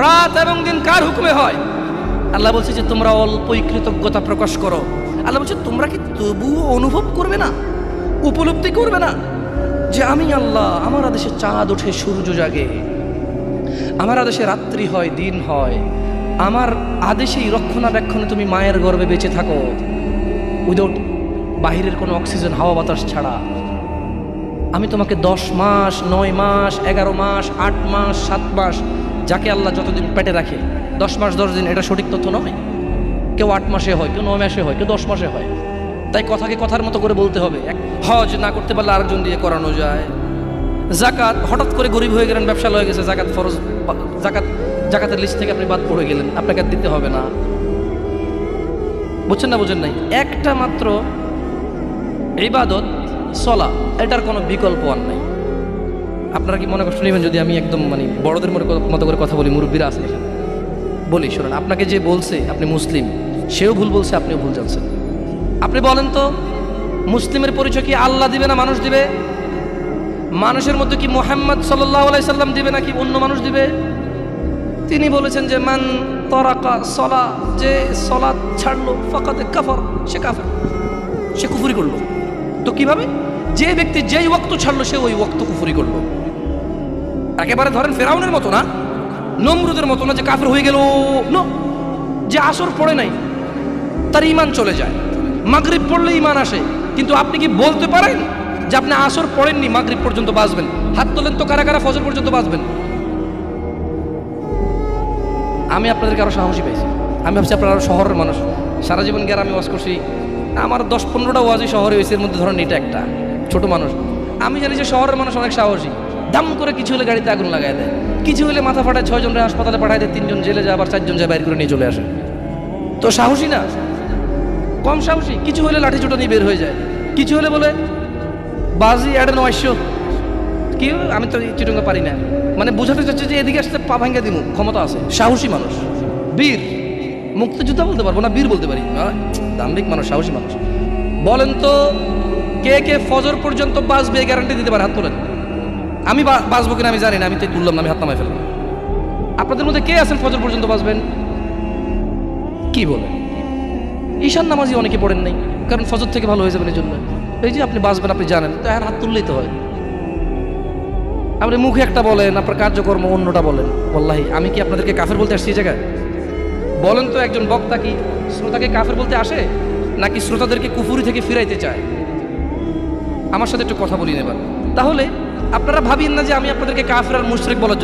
রাত এবং দিন কার হুকুমে হয়? আল্লাহ বলছে যে তোমরা অল্পই কৃতজ্ঞতা প্রকাশ করো। আল্লাহ বলছে তোমরা কি তবুও অনুভব করবে না, উপলব্ধি করবে না যে আমি আল্লাহ, আমার আদেশে চাঁদ ওঠে, সূর্য জাগে, আমার আদেশে রাত্রি হয়, দিন হয়, আমার আদেশেই রক্ষণাবেক্ষণে তুমি মায়ের গর্ভে বেঁচে থাকো উইদাউট বাহিরের কোনো অক্সিজেন, হাওয়া বাতাস ছাড়া। আমি তোমাকে 10 মাস, 9 মাস, 11 মাস, 8 মাস, 7 মাস, যাকে আল্লাহ যতদিন পেটে রাখে, 10 মাস 10 দিন এটা সঠিক তথ্য নয়, কেউ 8 মাসে হয়, কেউ 9 মাসে হয়, কেউ 10 মাসে হয়। তাই কথাকে কথার মতো করে বলতে হবে। হজ না করতে পারলে আরেকজন দিয়ে করানো যায়, জাকাত, হঠাৎ করে গরিব হয়ে গেলেন, ব্যবসা হয়ে গেছে, জাকাত ফরজ, জাকাতের লিস্ট থেকে আপনি বাদ পড়ে গেলেন, আপনাকে আর দিতে হবে না। বুঝছেন না? বুঝেন নাই? একটা মাত্র ইবাদত সলা, এটার কোনো বিকল্প আর নাই। আপনারা কি মনে কষ্ট নেবেন যদি আমি একদম বড়দের মতো করে কথা বলি? মুরব্বীরা আছে এখানে, বলি শোনেন, আপনাকে যে বলছে আপনি মুসলিম, সেও ভুল বলছে, আপনিও ভুল জানছেন। আপনি বলেন তো, মুসলিমের পরিচয় কি আল্লাহ দিবে না মানুষ দিবে? মানুষের মধ্যে কি মুহাম্মদ সাল্লাল্লাহু আলাইহি সাল্লাম দিবে নাকি অন্য মানুষ দিবে? তিনি বলেছেন যে মান তারাকা সলা, যে সলাত ছাড়লো ফাকাদ কাফার, সে কাফের, সে কুফরি করলো। তো কিভাবে? যে ব্যক্তি যেই ওয়াক্ত ছাড়লো সে ওই ওয়াক্ত কুফরি করলো। একেবারে ধরেন ফেরাউনের মতো না, নমরুদের মতো না যে কাফের হয়ে গেল। নো, যে আসর পড়ে নাই তার ঈমান চলে যায়, মাগরিব পড়লে ঈমান আসে। কিন্তু আপনি কি বলতে পারেন যে আপনি আসর পড়েননি, মাগরিব পর্যন্ত বাঁচবেন? হাত তোলেন তো কারা কারা ফজর পর্যন্ত বাঁচবেন। আমি আপনাদেরকে আরো সাহসী পাইছি। আমি ভাবছি আপনারা আরো শহরের মানুষ, সারা জীবন গিয়ে আমি ওয়াজ করছি, আমার 10-15টা ওয়াজই শহরে হয়েছে, এর মধ্যে ধরেন এটা একটা ছোট মানুষ। আমি জানি যে শহরের মানুষ অনেক সাহসী, দাম করে কিছু হলে গাড়িতে আগুন লাগাই দেয়, কিছু হলে মাথা ফাটায়, 6 জনরে হাসপাতালে পাঠায় দেয়, 3 জন জেলে যায়, আবার 4 জন যায় বাইর করে নিয়ে চলে আসে। তো সাহসী না? কম সাহসী? কিছু হলে লাঠি ছোটা নিয়ে বের হয়ে যায়, কিছু হলে বলে বাজি অ্যাড 900। কি, আমি তো চিটঙ্গা পারি না, বোঝাতে চাচ্ছে যে এদিকে আসতে পা ভাঙ্গা দিমু, ক্ষমতা আছে। সাহসী মানুষ, বীর। মুক্তিযোদ্ধা বলতে পারবো না, বীর বলতে পারি। দাম্ভিক মানুষ, সাহসী মানুষ। বলেন তো, কে কে ফজর পর্যন্ত বাঁচবে গ্যারান্টি দিতে পারে? হাত তোলেন। আমি বাঁচবো কিনা আমি জানি না, আমি তো তুললাম না, আমি হাত নামাই ফেললাম। আপনাদের মধ্যে কে আছেন ফজর পর্যন্ত বাঁচবেন? কি বলেন? ঈশান নামাজি অনেকে পড়েন নাই, কারণ ফজর থেকে ভালো হয়ে যাবেন এই জন্য। এই যে আপনি বাঁচবেন, আপনি জানেন, তো হাত তুললেই তো হয়। আপনি মুখে একটা বলেন, আপনার কার্যকর্ম অন্যটা বলেন। ওয়াল্লাহি আমি কি আপনাদেরকে কাফের বলতে আসছি এই জায়গায়? বলেন তো, একজন বক্তা কি শ্রোতাকে কাফের বলতে আসে, নাকি শ্রোতাদেরকে কুফুরি থেকে ফিরাইতে চায়? আমার সাথে একটু কথা বলি নেবার। তাহলে আপনারা ভাবিয়েন না যে আমি আপনাদেরকে কাফের আর মুশরিক বলার জন্য